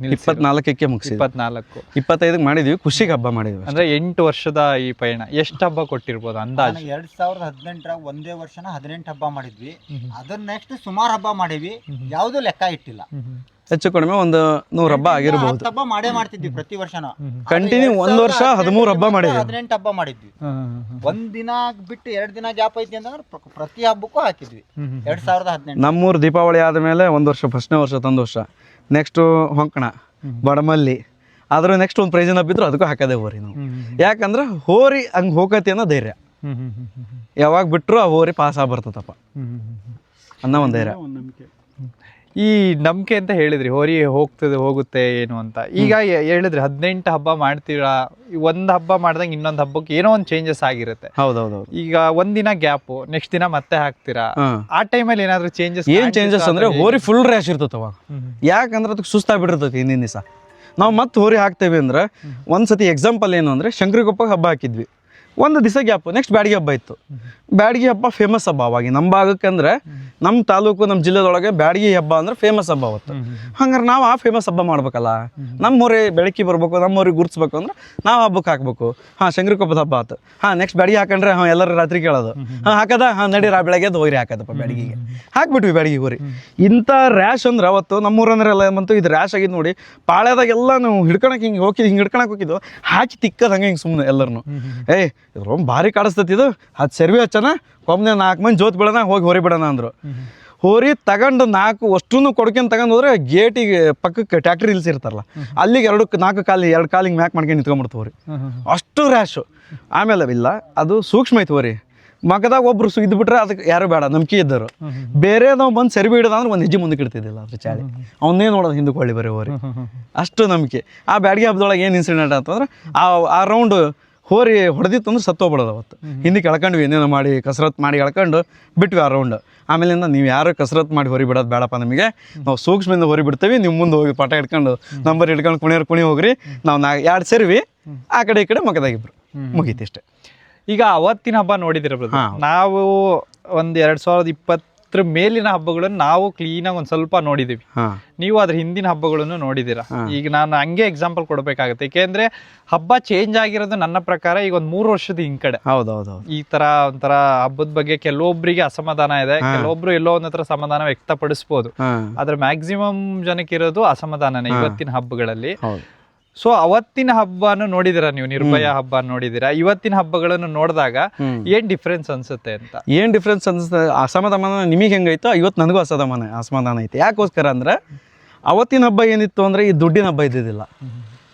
24ಕ್ಕೆ ಮುಗಿಸಿ 25ಕ್ಕೆ ಮಾಡಿದ್ವಿ. ಖುಷಿಗೆ ಹಬ್ಬ ಮಾಡಿದ್ವಿ. ಅಂದ್ರೆ 8 ವರ್ಷದ ಈ ಪಯಣ ಎಷ್ಟು ಹಬ್ಬ ಕೊಟ್ಟಿರ್ಬೋದು ಅಂದಾಜು? 2018 ಒಂದೇ ವರ್ಷನ 18 ಹಬ್ಬ ಮಾಡಿದ್ವಿ. ಅದ್ರ ನೆಕ್ಸ್ಟ್ ಸುಮಾರು ಹಬ್ಬ ಮಾಡಿವಿ, ಯಾವ್ದು ಲೆಕ್ಕ ಇಟ್ಟಿಲ್ಲ. ಹೆಚ್ಚು ಕಡಿಮೆ ಒಂದು 100 ಹಬ್ಬ ಆಗಿರಬಹುದು. ಹಬ್ಬ ಮಾಡೇ ಮಾಡ್ತಿದ್ವಿ ಪ್ರತಿ ವರ್ಷನ. ಕಂಟಿನ್ಯೂ 1 ವರ್ಷ 13 ಹಬ್ಬ ಮಾಡಿದ್ವಿ, 18 ಹಬ್ಬ ಮಾಡಿದ್ವಿ. ಒಂದ್ ದಿನ ಬಿಟ್ಟು 2 ದಿನ ಗ್ಯಾಪ್ ಐತಿ ಅಂತಂದ್ರೆ ಪ್ರತಿ ಹಬ್ಬಕ್ಕೂ ಹಾಕಿದ್ವಿ. 2018 ನಮ್ಮೂರು ದೀಪಾವಳಿ ಆದಮೇಲೆ 1 ವರ್ಷ, ಫಸ್ಟ್ನೇ ವರ್ಷ ತಂದ ವರ್ಷ, ನೆಕ್ಸ್ಟು ಹೊಂಕಣ, ಬಡಮಲ್ಲಿ, ಆದ್ರೆ ನೆಕ್ಸ್ಟ್ ಒಂದು ಪ್ರೈಜನ್ ಹಬ್ಬಿದ್ರು ಅದಕ್ಕೂ ಹಾಕದೆ ಹೋರಿ ನಾವು. ಯಾಕಂದ್ರೆ ಹೋರಿ ಹಂಗೆ ಹೋಗತಿ ಅನ್ನೋ ಧೈರ್ಯ. ಯಾವಾಗ ಬಿಟ್ಟರು ಆ ಹೋರಿ ಪಾಸ್ ಆಗ್ಬರ್ತದಪ್ಪ ಅನ್ನೋ ಒಂದು ಧೈರ್ಯ. ಈ ನಂಬಿಕೆ ಅಂತ ಹೇಳಿದ್ರಿ, ಹೋರಿ ಹೋಗುತ್ತೆ ಏನು ಅಂತ. ಈಗ ಹೇಳಿದ್ರಿ 18 ಹಬ್ಬ ಮಾಡ್ತೀರಾ, ಒಂದ್ ಹಬ್ಬ ಮಾಡ್ದಂಗೆ ಇನ್ನೊಂದು ಹಬ್ಬಕ್ಕೆ ಏನೋ ಒಂದು ಚೇಂಜಸ್ ಆಗಿರುತ್ತೆ. ಹೌದೌದು. ಈಗ ಒಂದಿನ ಗ್ಯಾಪ್, ನೆಕ್ಸ್ಟ್ ದಿನ ಮತ್ತೆ ಹಾಕ್ತೀರಾ, ಆ ಟೈಮಲ್ಲಿ ಏನಾದ್ರು ಚೇಂಜಸ್? ಏನ್ ಚೇಂಜಸ್ ಅಂದ್ರೆ ಹೋರಿ ಫುಲ್ ರ್ಯಾಶ್ ಇರ್ತೈತೆ ಅವಾಗ. ಯಾಕಂದ್ರೆ ಅದಕ್ಕೆ ಸುಸ್ತಾಗ್ಬಿಟ್ಟಿರ್ತೈತಿ ಹಿಂದಿನ ದಿವಸ. ನಾವು ಮತ್ತೆ ಹೋರಿ ಹಾಕ್ತೇವೆ ಅಂದ್ರೆ ಒಂದ್ಸತಿ ಎಕ್ಸಾಂಪಲ್ ಏನು ಅಂದ್ರೆ ಶಂಕರಿಗೊಪ್ಪಗೆ ಹಬ್ಬ ಹಾಕಿದ್ವಿ. ಒಂದು ದಿವಸ ಗ್ಯಾಪು. ನೆಕ್ಸ್ಟ್ ಬ್ಯಾಡಗಿ ಹಬ್ಬ ಇತ್ತು. ಬ್ಯಾಡಗಿ ಹಬ್ಬ ಫೇಮಸ್ ಹಬ್ಬ ಅವಾಗಿ ನಮ್ಮ ಭಾಗಕ್ಕೆ, ಅಂದರೆ ನಮ್ಮ ತಾಲೂಕು ನಮ್ಮ ಜಿಲ್ಲೆದೊಳಗೆ ಬ್ಯಾಡಗಿ ಹಬ್ಬ ಅಂದ್ರೆ ಫೇಮಸ್ ಹಬ್ಬ ಅವತ್ತು. ಹಂಗಾರೆ ನಾವು ಆ ಫೇಮಸ್ ಹಬ್ಬ ಮಾಡ್ಬೇಕಲ್ಲ, ನಮ್ಮೂರೇ ಬೆಳಕಿ ಬರ್ಬೇಕು, ನಮ್ಮೂರಿಗೆ ಗುರ್ತಿಸ್ಬೇಕು ಅಂದ್ರೆ ನಾವು ಹಬ್ಬಕ್ಕೆ ಹಾಕ್ಬೇಕು. ಹಾಂ ಶಂಕರಕೊಪ್ಪದ ಹಬ್ಬ ಆಯ್ತು, ಹಾಂ ನೆಕ್ಸ್ಟ್ ಬ್ಯಾಡಗಿ ಹಾಕೊಂಡ್ರೆ ಹಾಂ ಎಲ್ಲರೂ ರಾತ್ರಿ ಕೇಳೋದು, ಹಾಂ ಹಾಕದ, ಹಾಂ ನಡೀರ ಬೆಳಗ್ಗೆ ಹೋರಿ ಹಾಕದಪ್ಪ ಬ್ಯಾಡಗಿಗೆ, ಹಾಕ್ಬಿಟ್ವಿ ಬ್ಯಾಡಗಿ ಹೋರಿ. ಇಂಥ ರ್ಯಾಶ್ ಅಂದ್ರೆ ಅವತ್ತು ನಮ್ಮೂರಂದ್ರೆಲ್ಲ ಬಂತು ಇದು ರ್ಯಾಶ್ ಆಗಿದ್ದು ನೋಡಿ. ಪಾಳ್ಯದಾಗೆಲ್ಲ ನಾವು ಹಿಡ್ಕೊಳಕ್ಕೆ ಹಿಂಗೆ ಹೋಗಿದ್ದು, ಹಿಂಗೆ ಹಿಡ್ಕೊಳಕ್ಕೆ ಹೋಗಿದ್ದು, ಹಾಕಿ ತಿಕ್ಕದ ಹಂಗೆ ಹಿಂಗೆ ಸುಮ್ಮನೆ ಎಲ್ಲರೂ ಇದ್ರ ಭಾರಿ ಕಾಡಿಸ್ತತಿ ಇದು, ಅದು ಸರ್ವಿ ಹಚ್ಚನ ಒಮ್ಮೆ 4 ಮಂದಿ ಜೋತ್ ಬಿಡೋಣ ಹೋಗಿ ಹೊರಿ ಬಿಡೋಣ ಅಂದರು. ಹೋರಿ ತಗೊಂಡು 4 ಅಷ್ಟೂ ಕೊಡ್ಕೊಂಡು ತಗೊಂಡು ಹೋದ್ರೆ ಗೇಟಿಗೆ ಪಕ್ಕಕ್ಕೆ ಟ್ಯಾಕ್ಟ್ರಿ ನಿಲ್ಸಿರ್ತಾರಲ್ಲ ಅಲ್ಲಿಗೆ 2 ಕಾಲಿಗೆ ಮ್ಯಾಕ್ ಮಾಡ್ಕೊಂಡು ನಿಂತ್ಕೊಂಡ್ಬಿಡ್ತು ಹೋರಿ. ಅಷ್ಟು ರ್ಯಾಶು. ಆಮೇಲೆ ಇಲ್ಲ ಅದು ಸೂಕ್ಷ್ಮ ಐತೆ ಹೋರಿ. ಮಗದಾಗ ಒಬ್ರು ಇದ್ಬಿಟ್ರೆ ಅದಕ್ಕೆ ಯಾರು ಬೇಡ, ನಂಬಿಕೆ ಇದ್ದರು. ಬೇರೆ ನಾವು ಬಂದು ಸೆರ್ಬಿ ಹಿಡಿದ ಅಂದ್ರೆ ಒಂದು ಹೆಜ್ಜೆ ಮುಂದಕ್ಕೆ ಇಡ್ತಿದ್ದಿಲ್ಲ ಅದ್ರ ಚಾಳಿ, ಅವನ್ನೇ ನೋಡೋದು ಹಿಂದಕ್ಕೆ ಹೊಳ್ಳಿ ಬರೀ ಹೋರಿ. ಅಷ್ಟು ನಂಬಿಕೆ. ಆ ಬ್ಯಾಡಗಿ ಹಬ್ಬದೊಳಗೆ ಏನು ಇನ್ಸಿಡೆಂಟ್ ಅಂತಂದ್ರೆ ಆ ರೌಂಡು ಹೋರಿ ಹೊಡೆದಿತ್ತು ಅಂದ್ರೆ ಸತ್ತೋಗ್ಬಿಡೋದು ಅವತ್ತು. ಹಿಂದಕ್ಕೆ ಎಳ್ಕೊಂಡ್ವಿ, ಏನೇನೋ ಮಾಡಿ ಕಸರತ್ತು ಮಾಡಿ ಎಳ್ಕೊಂಡು ಬಿಟ್ವಿ ಆ ರೌಂಡ್. ಆಮೇಲಿಂದ ನೀವು ಯಾರು ಕಸರತ್ತು ಮಾಡಿ ಹೊರಿ ಬಿಡೋದು ಬೇಡಪ್ಪ, ನಮಗೆ ನಾವು ಸೂಕ್ಷ್ಮದಿಂದ ಹೊರಿ ಬಿಡ್ತೀವಿ, ನಿಮ್ಮ ಮುಂದೆ ಹೋಗಿ ಪಟ ಹಿಡ್ಕೊಂಡು ನಂಬರ್ ಹಿಡ್ಕೊಂಡು ಕುಣಿ ಹೋಗ್ರಿ, ನಾವು 2 ಸೇರಿವಿ, ಆ ಕಡೆ ಈ ಕಡೆ ಮಗದಾಗಿಬ್ರು, ಮುಗೀತಿ ಇಷ್ಟೇ. ಈಗ ಅವತ್ತಿನ ಹಬ್ಬ ನೋಡಿದಿರ ನಾವು ಒಂದು 2020 ಮೇಲಿನ ಹಬ್ಬಗಳನ್ನು ನಾವು ಕ್ಲೀನಾಗಿ ಒಂದು ಸ್ವಲ್ಪ ನೋಡಿದೀವಿ. ನೀವು ಅದ್ರ ಹಿಂದಿನ ಹಬ್ಬಗಳನ್ನು ನೋಡಿದ್ದೀರಾ. ಈಗ ನಾನು ಹಂಗೆ ಎಕ್ಸಾಂಪಲ್ ಕೊಡ್ಬೇಕಾಗತ್ತೆ, ಏಕೆಂದ್ರೆ ಹಬ್ಬ ಚೇಂಜ್ ಆಗಿರೋದು ನನ್ನ ಪ್ರಕಾರ ಈಗ ಒಂದು 3 ವರ್ಷದ ಹಿಂದ್ಗಡೆ. ಹೌದೌದು. ಈ ತರ ಒಂಥರ ಹಬ್ಬದ ಬಗ್ಗೆ ಕೆಲವೊಬ್ರಿಗೆ ಅಸಮಾಧಾನ ಇದೆ, ಕೆಲವೊಬ್ರು ಎಲ್ಲೋ ಒಂದ್ ಹತ್ರ ಸಮಾಧಾನ ವ್ಯಕ್ತಪಡಿಸ್ಬೋದು. ಆದ್ರೆ ಮ್ಯಾಕ್ಸಿಮಮ್ ಜನಕ್ಕೆ ಇರೋದು ಅಸಮಾಧಾನನೇ ಇವತ್ತಿನ ಹಬ್ಬಗಳಲ್ಲಿ. ಸೊ ಅವತ್ತಿನ ಹಬ್ಬನು ನೋಡಿದಿರಾ ನೀವು, ನಿರ್ಭಯ ಹಬ್ಬ ನೋಡಿದಿರಾ? ಇವತ್ತಿನ ಹಬ್ಬಗಳನ್ನು ನೋಡಿದಾಗ ಏನ್ ಡಿಫ್ರೆನ್ಸ್ ಅನ್ಸುತ್ತೆ ಅಂತ? ಏನ್ ಡಿಫ್ರೆನ್ಸ್ ಅನ್ಸುತ್ತೆ? ಅಸಮಾಧಾನ ನಿಮಗೆ ಹೆಂಗೈತೋ ಇವತ್ತು ನನಗೂ ಅಸಮಾಧಾನ ಐತೆ. ಯಾಕೋಸ್ಕರ ಅಂದ್ರೆ ಅವತ್ತಿನ ಹಬ್ಬ ಏನಿತ್ತು ಅಂದ್ರೆ ಈ ದುಡ್ಡಿನ ಹಬ್ಬ ಇದ್ದಿದ್ದಿಲ್ಲ,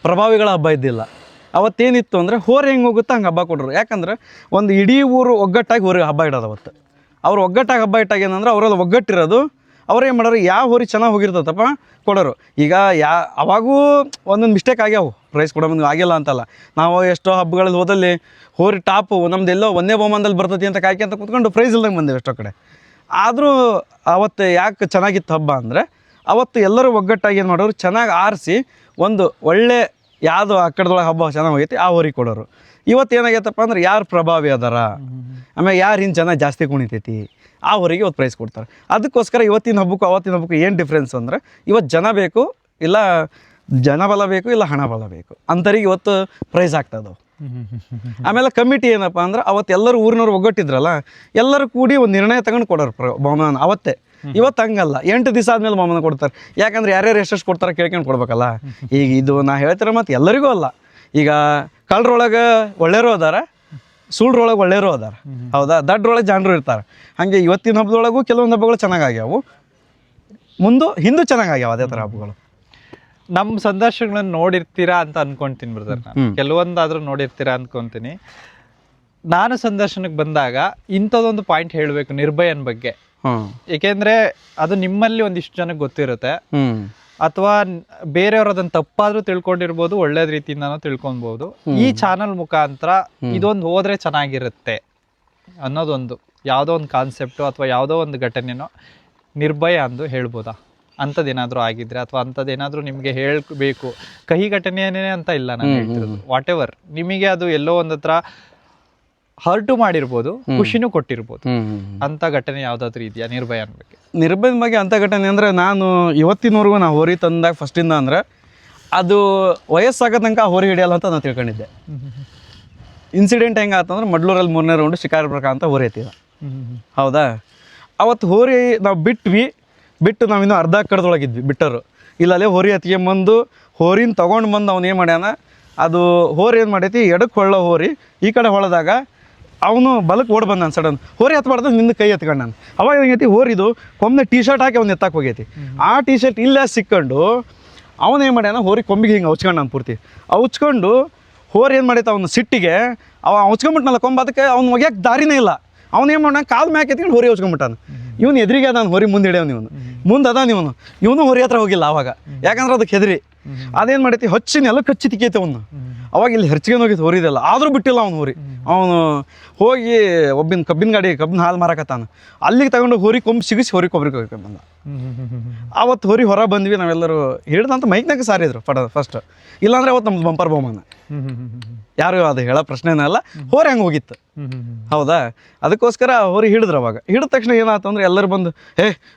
ಪ್ರಭಾವಿಗಳ ಹಬ್ಬ ಇದ್ದಿಲ್ಲ. ಅವತ್ತೇನಿತ್ತು ಅಂದ್ರೆ ಹೋರಿ ಹೆಂಗೆ ಹೋಗುತ್ತೆ ಹಂಗೆ ಹಬ್ಬ ಕೊಡ್ರು. ಯಾಕಂದ್ರೆ ಒಂದು ಇಡೀ ಊರು ಒಗ್ಗಟ್ಟಾಗಿ ಹೋರಿ ಹಬ್ಬ ಇಡೋದು ಅವತ್ತು. ಅವ್ರು ಒಗ್ಗಟ್ಟಾಗಿ ಹಬ್ಬ ಇಟ್ಟಾಗ ಏನಂದ್ರೆ ಅವರಲ್ಲಿ ಒಗ್ಗಟ್ಟಿರೋದು, ಅವ್ರೇನು ಮಾಡೋರು, ಯಾವ ಹೋರಿ ಚೆನ್ನಾಗಿ ಹೋಗಿರ್ತದಪ್ಪ ಕೊಡೋರು. ಈಗ ಅವಾಗೂ ಒಂದೊಂದು ಮಿಸ್ಟೇಕ್ ಆಗ್ಯಾವು, ಪ್ರೈಸ್ ಕೊಡೋ ಮುಂದೆ ಆಗಿಲ್ಲ ಅಂತಲ್ಲ. ನಾವು ಎಷ್ಟೋ ಹಬ್ಬಗಳಲ್ಲಿ ಹೋದಲ್ಲಿ ಹೋರಿ ಟಾಪು ನಮ್ದೆಲ್ಲೋ ಒಂದೇ ಬಹುಮಾನದಲ್ಲಿ ಬರ್ತೈತಿ ಅಂತ ಕಾಯ್ಕೊಂತ ಕೂತ್ಕೊಂಡು ಪ್ರೈಸ್ ಇಲ್ದಂಗೆ ಬಂದೇವೆ ಎಷ್ಟೋ ಕಡೆ. ಆದರೂ ಅವತ್ತು ಯಾಕೆ ಚೆನ್ನಾಗಿತ್ತು ಹಬ್ಬ ಅಂದರೆ ಅವತ್ತು ಎಲ್ಲರೂ ಒಗ್ಗಟ್ಟಾಗಿ ಏನು ಮಾಡೋರು, ಚೆನ್ನಾಗಿ ಆರಿಸಿ ಒಂದು ಒಳ್ಳೆ ಯಾವುದು ಆ ಕಡೆದೊಳಗೆ ಹಬ್ಬ ಚೆನ್ನಾಗಿ ಹೋಗೈತಿ ಆ ಹೋರಿ ಕೊಡೋರು. ಇವತ್ತು ಏನಾಗೈತಪ್ಪ ಅಂದ್ರೆ ಯಾರು ಪ್ರಭಾವಿ ಅದಾರ, ಆಮೇಲೆ ಯಾರು ಹಿಂಗೆ ಚೆನ್ನಾಗಿ ಜಾಸ್ತಿ ಕುಣಿತೈತಿ ಆ ಹೊರಿಗೆ ಇವತ್ತು ಪ್ರೈಸ್ ಕೊಡ್ತಾರೆ. ಅದಕ್ಕೋಸ್ಕರ ಇವತ್ತಿನ ಹಬ್ಬಕ್ಕೂ ಅವತ್ತಿನ ಹಬ್ಬಕ್ಕೂ ಏನು ಡಿಫ್ರೆನ್ಸ್ ಅಂದರೆ ಇವತ್ತು ಜನ ಬೇಕು, ಇಲ್ಲ ಜನಬಲ ಬೇಕು, ಇಲ್ಲ ಹಣ ಬಲ ಬೇಕು ಅಂಥವ್ರಿಗೆ ಇವತ್ತು ಪ್ರೈಸ್ ಆಗ್ತದೆ. ಆಮೇಲೆ ಕಮಿಟಿ ಏನಪ್ಪ ಅಂದ್ರೆ ಅವತ್ತು ಎಲ್ಲರೂ ಊರಿನವ್ರು ಒಗ್ಗಟ್ಟಿದ್ರಲ್ಲ, ಎಲ್ಲರೂ ಕೂಡಿ ಒಂದು ನಿರ್ಣಯ ತಗೊಂಡು ಕೊಡೋರು ಬಹುಮಾನ ಅವತ್ತೇ. ಇವತ್ತು ಹಂಗಲ್ಲ, 8 ದಿವಸ ಆದಮೇಲೆ ಬಹುಮಾನ ಕೊಡ್ತಾರೆ. ಯಾಕಂದ್ರೆ ಯಾರ್ಯಾರು ಎಷ್ಟೆಷ್ಟು ಕೊಡ್ತಾರೆ ಕೇಳ್ಕೊಂಡು ಕೊಡ್ಬೇಕಲ್ಲ. ಈಗ ಇದು ನಾ ಹೇಳ್ತಿರೋ ಮತ್ತು ಎಲ್ಲರಿಗೂ ಅಲ್ಲ. ಈಗ ಕಳ್ಳರೊಳಗೆ ಒಳ್ಳೆಯರು ಅದಾರ, ಸುಳ್ರೊಳಗೆ ಒಳ್ಳೆಯರು ಅದಾರ, ಹೌದಾ? ದಡ್ರೊಳಗೆ ಜಾಣರು ಇರ್ತಾರೆ. ಹಾಗೆ ಇವತ್ತಿನ ಹಬ್ಬದೊಳಗೂ ಕೆಲವೊಂದು ಹಬ್ಬಗಳು ಚೆನ್ನಾಗಾಗ್ಯಾವು, ಹಿಂದೂ ಚೆನ್ನಾಗಾಗ್ಯಾವ ಅದೇ ಥರ ಹಬ್ಬಗಳು. ನಮ್ಮ ಸಂದರ್ಶನಗಳನ್ನು ನೋಡಿರ್ತೀರಾ ಅಂತ ಅನ್ಕೊಂತೀನಿ ಬ್ರದರ್. ಕೆಲವೊಂದಾದ್ರೂ ನೋಡಿರ್ತೀರಾ ಅನ್ಕೊಂತೀನಿ. ನಾನು ಸಂದರ್ಶನಕ್ಕೆ ಬಂದಾಗ ಇಂಥದ್ದೊಂದು ಪಾಯಿಂಟ್ ಹೇಳಬೇಕು ನಿರ್ಭಯನ್ ಬಗ್ಗೆ. ಏಕೆಂದ್ರೆ ಅದು ನಿಮ್ಮಲ್ಲಿ ಒಂದಿಷ್ಟು ಜನಕ್ಕೆ ಗೊತ್ತಿರುತ್ತೆ, ಅಥವಾ ಬೇರೆಯವ್ರು ಅದನ್ನ ತಪ್ಪಾದ್ರೂ ತಿಳ್ಕೊಂಡಿರ್ಬೋದು, ಒಳ್ಳೇದ್ ರೀತಿಯಿಂದನೂ ತಿಳ್ಕೊಬಹುದು. ಈ ಚಾನಲ್ ಮುಖಾಂತರ ಇದೊಂದು ಹೋದ್ರೆ ಚೆನ್ನಾಗಿರುತ್ತೆ ಅನ್ನೋದೊಂದು ಯಾವುದೋ ಒಂದು ಕಾನ್ಸೆಪ್ಟು ಅಥವಾ ಯಾವುದೋ ಒಂದು ಘಟನೆನೋ ನಿರ್ಭಯ ಅಂದು ಹೇಳ್ಬೋದಾ? ಅಂಥದ್ದೇನಾದ್ರೂ ಆಗಿದ್ರೆ ಅಥವಾ ಅಂಥದ್ದೇನಾದ್ರೂ ನಿಮಗೆ ಹೇಳಬೇಕು, ಕಹಿ ಘಟನೆಯೇ ಅಂತ ಇಲ್ಲ ನಾನು ಹೇಳ್ತಿರೋದು, ವಾಟ್ ಎವರ್ ನಿಮಗೆ ಅದು ಎಲ್ಲೋ ಒಂದ್ ಹತ್ರ ಹರ್ಟು ಮಾಡಿರ್ಬೋದು, ಖುಷಿನೂ ಕೊಟ್ಟಿರ್ಬೋದು, ಅಂತ ಘಟನೆ ಯಾವ್ದಾದ್ರು ಇದೆಯಾ ನಿರ್ಭಯನ ಬಗ್ಗೆ? ನಿರ್ಭಯನ ಬಗ್ಗೆ ಅಂಥ ಘಟನೆ ಅಂದರೆ ನಾನು ಇವತ್ತಿನವರೆಗೂ ನಾ ಹೋರಿ ತಂದಾಗ ಫಸ್ಟಿಂದ ಅಂದರೆ ಅದು ವಯಸ್ಸಾಗೋ ತನಕ ಹೋರಿ ಹಿಡಿಯಲ್ಲ ಅಂತ ನಾನು ತಿಳ್ಕೊಂಡಿದ್ದೆ. ಇನ್ಸಿಡೆಂಟ್ ಹೆಂಗಾತಂದ್ರೆ ಮಡ್ಲೂರಲ್ಲಿ 3ನೇ ರೌಂಡು ಶಿಕಾರಿಪುರ ಅಂತ ಹೋರಿ ಐತಿದ, ಹೌದಾ? ಅವತ್ತು ಹೋರಿ ನಾವು ಬಿಟ್ಟು ನಾವಿನ್ನೂ ಅರ್ಧ ಕಡ್ದೊಳಗಿದ್ವಿ ಬಿಟ್ಟರು. ಇಲ್ಲಲ್ಲೇ ಹೋರಿ ಹತ್ಕೊಂಬಂದು ಹೋರಿನ ತೊಗೊಂಡು ಬಂದು ಅವ್ನು ಏನು ಮಾಡ್ಯಾನ, ಅದು ಹೋರಿ ಏನು ಮಾಡೈತಿ ಎಡಕ್ಕೆ ಹೊಳ್ಳೋ ಹೋರಿ ಈ ಕಡೆ ಹೊಳೆದಾಗ ಅವನು ಬಲಕ್ಕೆ ಓಡ್ ಬಂದ. ಸಡನ್ ಹೋರಿ ಹತ್ಬಾರ್ದು ನಿಂದು ಕೈ ಎತ್ಕೊಂಡು ನಾನು ಅವಾಗ ಹೆಂಗೈತಿ ಹೋರಿದು ಕೊಮ್ಮೆ ಟೀ ಶರ್ಟ್ ಹಾಕಿ ಅವ್ನು ಎತ್ತಕ್ಕೆ ಹೋಗೈತಿ. ಆ ಟೀ ಶರ್ಟ್ ಇಲ್ಲೇ ಸಿಕ್ಕೊಂಡು ಅವನು ಏನು ಮಾಡ್ಯಾನ, ಹೋರಿ ಕೊಂಬಿಗೆ ಹಿಂಗೆ ಹಚ್ಕೊಂಡು ನಾನು ಪೂರ್ತಿ ಹಚ್ಕೊಂಡು ಹೋರಿ ಏನು ಮಾಡೈತೆ ಅವನು ಸಿಟ್ಟಿಗೆ ಅವ ಹಚ್ಕೊಂಬಿಟ್ನಲ್ಲ ಕೊಂಬ, ಅದಕ್ಕೆ ಅವ್ನು ಒಗ್ಯಾಕೆ ದಾರಿನೇ ಇಲ್ಲ. ಅವ್ನು ಏನು ಮಾಡೋಣ ಕಾಲು ಮ್ಯಾಕೆ ಎತ್ಕೊಂಡು ಹೋರಿ ಹಚ್ಕೊಂಬಿಟ್ಟಾನ. ಇವನು ಎದುರಿಗೆ ಅದಾನು ಹೋರಿ ಮುಂದೆ ಹಿಡಿಯೋನು, ಮುಂದೆ ಅದಾನ ಇವನು ಹೋರಿ ಹತ್ರ ಹೋಗಿಲ್ಲ ಅವಾಗ, ಯಾಕಂದ್ರೆ ಅದಕ್ಕೆ ಹೆದರಿ. ಅದೇನು ಮಾಡೈತಿ ಹಚ್ಚಿ ನೆಲಕ್ಕೆ ಹಚ್ಚಿ ತಿಕ್ಕೈತೆ ಅವನು. ಅವಾಗ ಇಲ್ಲಿ ಹೆರ್ಚ್ಕೊಂಡು ಹೋಗಿತ್ತು ಹೋರಿದೆಲ್ಲ ಆದರೂ ಬಿಟ್ಟಿಲ್ಲ ಅವ್ನು ಹೋರಿ. ಅವನು ಹೋಗಿ ಕಬ್ಬಿನ ಹಾಲು ಮಾರಕತ್ತಾನ, ಅಲ್ಲಿಗೆ ತಗೊಂಡು ಹೋರಿ ಕೊಂಬು ಸಿಗಿಸಿ ಹೋರಿ ಕೊಬ್ಬರಿ ಬಂದ. ಅವತ್ತು ಹೋರಿ ಹೊರ ಬಂದ್ವಿ ನಾವೆಲ್ಲರೂ ಹಿಡ್ದಂತ ಮೈಕ್ನಾಗ ಸಾರಿದ್ರು ಫಸ್ಟ್, ಇಲ್ಲಾಂದ್ರೆ ಅವತ್ತು ನಮ್ದು ಬಂಪರ್ ಬಹುಮಾನ. ಯಾರು ಅದು ಹೇಳೋ ಪ್ರಶ್ನೆನೇ ಅಲ್ಲ, ಹೋರಿ ಹಂಗೆ ಹೋಗಿತ್ತು. ಹೌದಾ, ಅದಕ್ಕೋಸ್ಕರ ಹೋರಿ ಹಿಡಿದ್ರು. ಅವಾಗ ಹಿಡಿದ ತಕ್ಷಣ ಏನಾಯ್ತು ಅಂದ್ರೆ ಎಲ್ಲರೂ ಬಂದು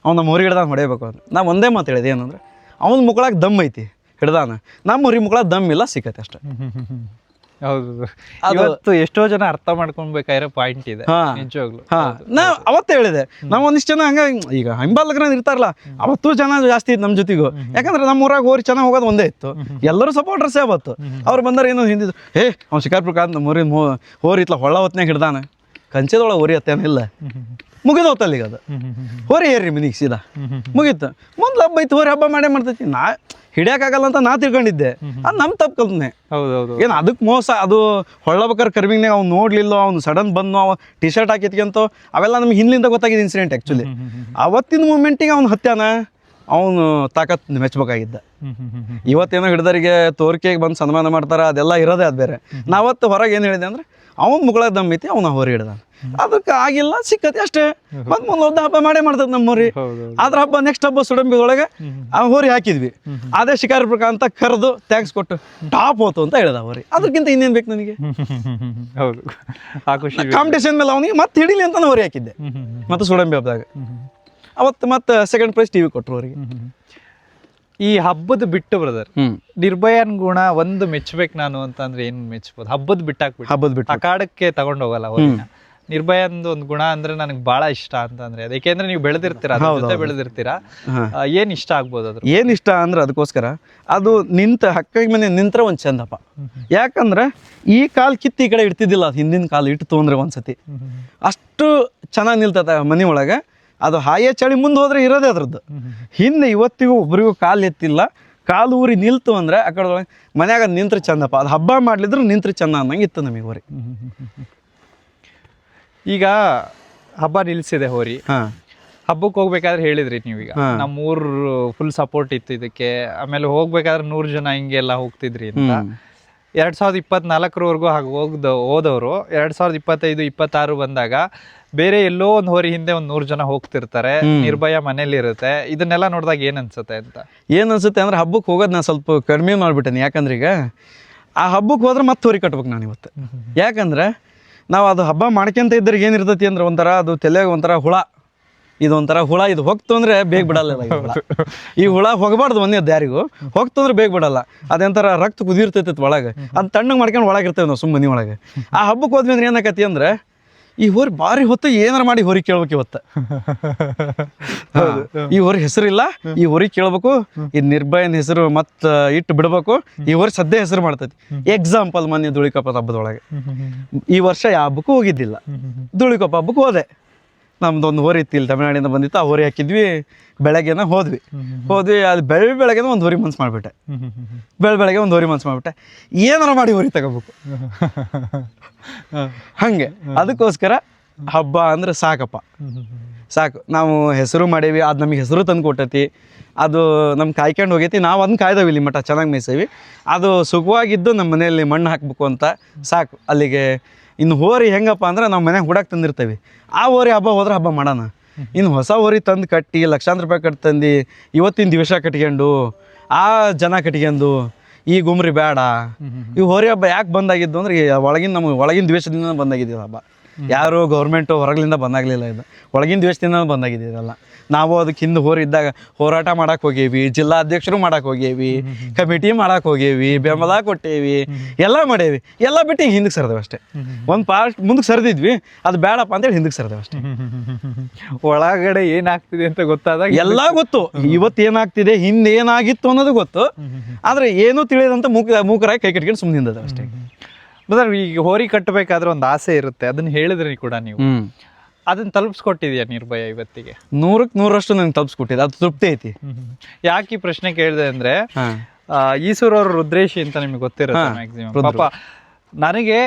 ಅವ್ನು ನಮ್ಮ ಹೋರಿ ಹಿಡ್ದಾನ ಹೊಡೆಯಬೇಕು ಅಂತ. ನಾ ಒಂದೇ ಮಾತು ಹೇಳಿದೆ, ಏನಂದ್ರೆ ಅವ್ನ ಮುಕ್ಕಳಾಗ ದಮ್ ಐತಿ ಹಿಡ್ದಾನ, ನಮ್ಮ ಹೋರಿ ಮುಕ್ಕಳಾಗ ದಮ್ ಇಲ್ಲ, ಸಿಕ್ಕತ್ತೆ ಅಷ್ಟೇ. ಹೌದು, ಇವತ್ತು ಎಷ್ಟೋ ಜನ ಅರ್ಥ ಮಾಡ್ಕೊಬೇಕಾಗಿರೋ ಪಾಯಿಂಟ್ ಇದೆ ನಿಜವಾಗ್ಲು. ನಾ ಅವತ್ತೇ ಹೇಳಿದೆ, ನಾವು ಒಂದಿಷ್ಟು ಜನ ಹಂಗ ಈಗ ಹಿಂಬಾಲಕರ ಇರ್ತಾರಲ್ಲ, ಅವತ್ತು ಜನ ಜಾಸ್ತಿ ಇತ್ತು ನಮ್ಮ ಜೊತೆಗೂ. ಯಾಕಂದ್ರೆ ನಮ್ಮ ಊರಾಗ ಹೋರಿ ಚೆನ್ನಾಗಿ ಹೋಗೋದು ಒಂದೇ ಇತ್ತು, ಎಲ್ಲರೂ ಸಪೋರ್ಟರ್ಸೇ ಅವತ್ತು. ಅವ್ರು ಬಂದ್ರೆ ಏನೋ ಹಿಂದಿದ್ದು ಅವ್ನು ಶಿಕಾರ್ಪುರ ಕಾದ್ ನಮ್ಮ ಊರಿನ ಹೋರಿ ಇತ್ಲ ಹೊಳ್ಳ ಹೊತ್ನಾಗ ಹಿಡ್ದಾನ, ಕಂಚೆದೊಳಗೆ ಹೋರಿ ಹತ್ತೇನಿಲ್ಲ, ಮುಗಿದ ಹೋತಲ್ಲ ಈಗ ಅದು. ಹೋರಿ ಏರ್ರಿ ಮನಿಗೆ ಸೀದಾ ಮುಗೀತು. ಮುಂದೆ ಹಬ್ಬ ಐತಿ, ಹೋರಿ ಹಬ್ಬ ಮಾಡೇ ಮಾಡ್ತೈತಿ. ನಾ ಹಿಡಿಯೋಕ್ಕಾಗಲ್ಲ ಅಂತ ನಾ ತಿಳ್ಕೊಂಡಿದ್ದೆ, ಅದು ನಮ್ಮ ತಪ್ಪು ಕಲ್ಪನೆ. ಹೌದೌದು, ಏನು ಅದಕ್ಕೆ ಮೋಸ. ಅದು ಹೊಳ್ಳಬೇಕಾರೆ ಕರ್ವಿಂಗ್ನಾಗ ಅವ್ನು ನೋಡ್ಲಿಲ್ಲ, ಅವ್ನು ಸಡನ್ ಬಂದು ಅವ ಟಿ ಶರ್ಟ್ ಹಾಕಿತ್ಕಂತ ಅವೆಲ್ಲ ನಮ್ಗೆ ಹಿಂದಿಂದ ಗೊತ್ತಾಗಿದೆ ಇನ್ಸಿಡೆಂಟ್. ಆ್ಯಕ್ಚುಲಿ ಅವತ್ತಿನ ಮೂಮೆಂಟಿಗೆ ಅವ್ನು ಹತ್ಯಾನ, ಅವನು ತಾಕತ್ ಮೆಚ್ಚಬೇಕಾಗಿದ್ದ. ಇವತ್ತೇನೋ ಹಿಡ್ದರಿಗೆ ತೋರಿಕೆಗೆ ಬಂದು ಸನ್ಮಾನ ಮಾಡ್ತಾರೆ, ಅದೆಲ್ಲ ಇರೋದೇ ಅದು ಬೇರೆ. ನಾವತ್ತು ಹೊರಗೆ ಏನು ಹೇಳಿದೆ ಅಂದ್ರೆ ಅವ್ನ ಮುಗಳ ದಮ್ ಐತಿ, ಅವನ ಹೋರಿ ಹಿಡ್ದ, ಅದಕ್ಕೆ ಆಗಿಲ್ಲ, ಸಿಕ್ಕತಿ ಅಷ್ಟೇ. ಮತ್ತೆ ಮುಂದೆ ಹಬ್ಬ ಮಾಡೇ ಮಾಡ್ತದೆ ನಮ್ಮ ಹೋರಿ. ಅದ್ರ ಹಬ್ಬ ನೆಕ್ಸ್ಟ್ ಹಬ್ಬ ಸುಡಂಬಿದೊಳಗೆ ಆ ಹೋರಿ ಹಾಕಿದ್ವಿ, ಅದೇ ಶಿಕಾರಿಪುರ ಅಂತ ಕರೆದು ಟ್ಯಾಕ್ಸ್ ಕೊಟ್ಟು ಟಾಪ್ ಹೋತು ಅಂತ ಹೇಳ್ದ ಹೋರಿ. ಅದಕ್ಕಿಂತ ಇನ್ನೇನು ಬೇಕು ನನಗೆ? ಹೌದು, ಕಾಂಪಿಟೇಷನ್ ಮೇಲೆ ಅವನಿಗೆ ಮತ್ತೆ ಹಿಡಿಲಿ ಅಂತ ಹೋರಿ ಹಾಕಿದ್ದೆ. ಮತ್ತೆ ಸುಡಂಬಿ ಹಬ್ಬದಾಗ ಅವತ್ತು ಮತ್ತೆ ಸೆಕೆಂಡ್ ಪ್ರೈಸ್ ಟಿವಿ ಕೊಟ್ಟರು ಅವರಿಗೆ. ಈ ಹಬ್ಬದ ಬಿಟ್ಟು ಬ್ರದರ್, ನಿರ್ಭಯನ್ ಗುಣ ಒಂದು ಮೆಚ್ಚಬೇಕು ನಾನು ಅಂತಂದ್ರೆ ಏನ್ ಮೆಚ್ಚಬಹುದು? ಹಬ್ಬದ ಬಿಟ್ಟು ಅಖಾಡಕ್ಕೆ ತಗೊಂಡ್ ಹೋಗಲ್ಲ ಹೋರಿನ. ನಿರ್ಭಯಂದು ಒಂದು ಗುಣ ಅಂದ್ರೆ ನನಗೆ ಬಹಳ ಇಷ್ಟ ಅಂತಂದ್ರೆ ಅದು, ಏಕೆಂದ್ರೆ ನೀವು ಬೆಳೆದಿರ್ತೀರಾ, ಜೊತೆ ಬೆಳೆದಿರ್ತೀರಾ. ಏನ್ ಇಷ್ಟ ಆಗ್ಬೋದು ಅದ್ರ? ಏನ್ ಇಷ್ಟ ಅಂದ್ರೆ ಅದಕ್ಕೋಸ್ಕರ ಅದು ಹಕ್ಕಾಗಿ ಮನೆ ನಿಂತ್ರೆ ಒಂದ್ ಚಂದಪ್ಪ. ಯಾಕಂದ್ರೆ ಈ ಕಾಲ್ ಕಿತ್ತು ಈ ಕಡೆ ಇಡ್ತಿದ್ದಿಲ್ಲ, ಹಿಂದಿನ ಕಾಲು ಇಟ್ಟು ಅಂದ್ರೆ ಒಂದ್ಸತಿ ಅಷ್ಟು ಚೆನ್ನಾಗಿ ನಿಲ್ತದ ಮನೆ ಒಳಗೆ. ಅದು ಹಾಯೇ ಚಳಿ ಮುಂದೆ ಹೋದ್ರೆ ಇರೋದೇ ಅದ್ರದ್ದು. ಹಿಂದೆ ಇವತ್ತಿಗೂ ಒಬ್ರಿಗೂ ಕಾಲು ಎತ್ತಿಲ್ಲ, ಕಾಲು ಊರಿ ನಿಲ್ತು ಅಂದ್ರೆ ಆ ಕಡೆ ಮನ್ಯಾಗ ನಿಂತ್ರೆ ಚಂದಪ್ಪ. ಅದು ಹಬ್ಬ ಮಾಡ್ಲಿದ್ರು ನಿಂತ್ರೆ ಚಂದ ಅನ್ನಂಗೆ ಇತ್ತು ನಮಗೆ ಹೋರಿ. ಈಗ ಹಬ್ಬ ನಿಲ್ಸಿದೆ ಹೋರಿ, ಹಬ್ಬಕ್ಕೆ ಹೋಗ್ಬೇಕಾದ್ರೆ ಹೇಳಿದ್ರಿ ನೀವೀಗ ನಮ್ಮೂರ್ ಫುಲ್ ಸಪೋರ್ಟ್ ಇತ್ತು ಇದಕ್ಕೆ. ಆಮೇಲೆ ಹೋಗ್ಬೇಕಾದ್ರೆ 100 ಜನ ಹಿಂಗೆಲ್ಲ ಹೋಗ್ತಿದ್ರಿ ಅಂತ. 2024 ಹಾಗೆ ಹೋದವರು 2025-26 ಬಂದಾಗ ಬೇರೆ ಎಲ್ಲೋ ಒಂದು ಹೋರಿ ಹಿಂದೆ 100 ಜನ ಹೋಗ್ತಿರ್ತಾರೆ, ನಿರ್ಭಯ ಮನೇಲಿ ಇರುತ್ತೆ. ಇದನ್ನೆಲ್ಲ ನೋಡಿದಾಗ ಏನ್ ಅನ್ಸುತ್ತೆ ಅಂತ? ಏನ್ ಅನ್ಸುತ್ತೆ ಅಂದ್ರೆ ಹಬ್ಬಕ್ಕೆ ಹೋಗೋದು ನಾನು ಸ್ವಲ್ಪ ಕಡಿಮೆ ಮಾಡ್ಬಿಟ್ಟೇನೆ. ಯಾಕಂದ್ರೆ ಈಗ ಆ ಹಬ್ಬಕ್ಕೆ ಹೋದ್ರೆ ಮತ್ತೆ ಹೋರಿ ಕಟ್ಬೇಕು ನಾನು ಇವತ್ತು. ಯಾಕಂದ್ರೆ ನಾವು ಅದು ಹಬ್ಬ ಮಾಡ್ಕೊಂತ ಇದ್ರೆ ಏನಿರ್ತೈತಿ ಅಂದ್ರೆ ಒಂಥರ ಅದು ತಲೆಯಾಗ ಒಂಥರ ಹುಳ, ಇದೊಂಥರ ಹುಳ. ಇದು ಹೋಗ್ತು ಅಂದ್ರೆ ಬೇಗ ಬಿಡಲ್ಲ. ಈ ಹುಳ ಹೋಗಬಾರ್ದು ಒಂದೇದು ಯಾರಿಗೂ, ಹೋಗ್ತು ಅಂದ್ರೆ ಬೇಗ ಬಿಡಲ್ಲ. ಅದೊಂಥರ ರಕ್ತ ಕುದಿರ್ತೈತಿ ಒಳಗೆ, ಅದು ತಣ್ಣಗೆ ಮಾಡ್ಕೊಂಡು ಒಳಗಿರ್ತೇವೆ ನಾವು ಸುಮ್ಮನೆ ಮನೆ ಒಳಗೆ. ಆ ಹಬ್ಬಕ್ಕೆ ಹೋದ್ವಿ ಅಂದ್ರೆ ಏನಾಕತಿ ಅಂದ್ರೆ ಈ ಹೋರಿ ಭಾರಿ ಹೊತ್ತು ಏನಾರ ಮಾಡಿ ಹೋರಿ ಕೇಳ್ಬೇಕು ಇವತ್ತು. ಈ ಹೋರಿ ಹೆಸರಿಲ್ಲ, ಈ ಹೋರಿ ಕೇಳ್ಬೇಕು, ಈ ನಿರ್ಭಯನ ಹೆಸರು ಮತ್ತ ಇಟ್ಟು ಬಿಡ್ಬೇಕು. ಈ ಹೋರಿ ಸದ್ಯ ಹೆಸರು ಮಾಡ್ತೈತಿ. ಎಕ್ಸಾಂಪಲ್ ಮೊನ್ನೆ ಧೂಳಿಕೊಪ್ಪ ಹಬ್ಬದೊಳಗೆ ಈ ವರ್ಷ ಯಾವ ಹಬ್ಬಕ್ಕೂ ಹೋಗಿದ್ದಿಲ್ಲ, ಧೂಳಿಕೊಪ್ಪ ಹಬ್ಬಕ್ಕೆ ಹೋದೆ. ನಮ್ದೊಂದು ಹೋರಿ ಇತ್ತು, ಇಲ್ಲಿ ತಮಿಳ್ನಾಡಿಂದ ಬಂದಿತ್ತು. ಆ ಹೋರಿ ಹಾಕಿದ್ವಿ, ಬೆಳಗ್ಗೆನ ಹೋದ್ವಿ. ಅದು ಬೆಳಗ್ಗೆನ ಒಂದು ಹೋರಿ ಮನ್ಸು ಮಾಡಿಬಿಟ್ಟೆ. ಬೆಳಗ್ಗೆ ಒಂದು ಹೋರಿ ಮನ್ಸು ಮಾಡಿಬಿಟ್ಟೆ, ಏನಾರ ಮಾಡಿ ಹೋರಿ ತಗೋಬೇಕು ಹಂಗೆ. ಅದಕ್ಕೋಸ್ಕರ ಹಬ್ಬ ಅಂದ್ರೆ ಸಾಕಪ್ಪ, ಸಾಕು. ನಾವು ಹೆಸರು ಮಾಡೇವಿ, ಅದು ನಮಗೆ ಹೆಸರು ತಂದು ಕೊಟ್ಟೈತಿ, ಅದು ನಮ್ಗೆ ಕಾಯ್ಕೊಂಡು ಹೋಗೈತಿ. ನಾವು ಅದನ್ನ ಕಾಯ್ದೇವಿ, ಇಲ್ಲಿ ಮಠ ಚೆನ್ನಾಗಿ ಮೇಯ್ಸೇವಿ. ಅದು ಸುಖವಾಗಿದ್ದು ನಮ್ಮ ಮನೆಯಲ್ಲಿ ಮಣ್ಣು ಹಾಕ್ಬೇಕು ಅಂತ ಸಾಕು. ಅಲ್ಲಿಗೆ ಇನ್ನು ಹೋರಿ ಹೆಂಗಪ್ಪ ಅಂದ್ರೆ ನಾವು ಮನೆಗೆ ಹುಡಾಕ್ ತಂದಿರ್ತೇವೆ. ಆ ಹೋರಿ ಹಬ್ಬ ಹೋದ್ರೆ ಹಬ್ಬ ಮಾಡೋಣ. ಇನ್ನು ಹೊಸ ಹೋರಿ ತಂದು ಕಟ್ಟಿ ಲಕ್ಷಾಂತರ ರೂಪಾಯಿ ಕಟ್ಟಿ ತಂದು ಇವತ್ತಿನ ದಿವಸ ಕಟ್ಕೊಂಡು ಆ ಜನ ಕಟ್ಕೊಂಡು ಈ ಗುಮ್ರಿ ಬೇಡ. ಈ ಹೋರಿ ಹಬ್ಬ ಯಾಕೆ ಬಂದಾಗಿದ್ದು ಅಂದ್ರೆ ನಮಗೆ ಒಳಗಿನ ದ್ವೇಷದಿಂದ ಬಂದಾಗಿದ್ದೀವಿ ಹಬ್ಬ. ಯಾರು ಗೌರ್ಮೆಂಟು ಹೊರಗಲಿಂದ ಬಂದಾಗಲಿಲ್ಲ, ಇದು ಒಳಗಿನ ದ್ವೇಷದಿಂದ ಬಂದಾಗಿದ್ದೀರಲ್ಲ. ನಾವು ಅದಕ್ಕೆ ಹಿಂದೆ ಹೋರಿ ಇದ್ದಾಗ ಹೋರಾಟ ಮಾಡಕ್ಕೆ ಹೋಗೇವಿ, ಜಿಲ್ಲಾ ಅಧ್ಯಕ್ಷರು ಮಾಡಕ್ಕೆ ಹೋಗೇವಿ, ಕಮಿಟಿ ಮಾಡಕ್ಕೆ ಹೋಗೇವಿ, ಬೆಂಬಲ ಕೊಟ್ಟೇವಿ, ಎಲ್ಲ ಮಾಡೇವಿ. ಎಲ್ಲ ಬಿಟ್ಟು ಹಿಂಗೆ ಹಿಂದಕ್ಕೆ ಸರ್ದೇವೆ ಅಷ್ಟೇ. ಒಂದು ಪಾರ್ಟ್ ಮುಂದಕ್ಕೆ ಸರ್ದಿದ್ವಿ, ಅದು ಬೇಡಪ್ಪ ಅಂತೇಳಿ ಹಿಂದಕ್ಕೆ ಸರ್ದೇವೆ ಅಷ್ಟೇ. ಒಳಗಡೆ ಏನಾಗ್ತಿದೆ ಅಂತ ಗೊತ್ತಾದಾಗ ಎಲ್ಲ ಗೊತ್ತು, ಇವತ್ತು ಏನಾಗ್ತಿದೆ, ಹಿಂದೆ ಏನಾಗಿತ್ತು ಅನ್ನೋದು ಗೊತ್ತು. ಆದರೆ ಏನೂ ತಿಳಿಯದಂತ ಮೂಕರಾಗಿ ಕೈ ಕಟ್ಕೊಂಡು ಸುಮ್ಮನೆ ಹಿಂದದ ಅಷ್ಟೇ. ಬ್ರದರ್, ಈಗ ಹೋರಿ ಕಟ್ಟಬೇಕಾದ್ರೆ ಒಂದು ಆಸೆ ಇರುತ್ತೆ, ಅದನ್ನ ಹೇಳಿದ್ರಿ ಕೂಡ ನೀವು. ಅದನ್ನ ತಲುಪಿಸ್ಕೊಟ್ಟಿದ್ಯಾ ನಿರ್ಭಯ ಇವತ್ತಿಗೆ? 100ಕ್ಕೆ 100ರಷ್ಟು ನಂಗೆ ತಲುಪಿಸ್ಕೊಟ್ಟಿದ್ದೆ, ಅದು ತೃಪ್ತಿ ಐತಿ. ಯಾಕೆ ಈ ಪ್ರಶ್ನೆ ಕೇಳಿದೆ ಅಂದ್ರೆ, ಈಸೂರವ್ರ ರುದ್ರೇಶಿ ಅಂತ ನಿಮ್ಗೆ ಗೊತ್ತಿರುತ್ತೆ ಮ್ಯಾಕ್ಸಿಮಮ್. ಪಾಪ ನನಗೆ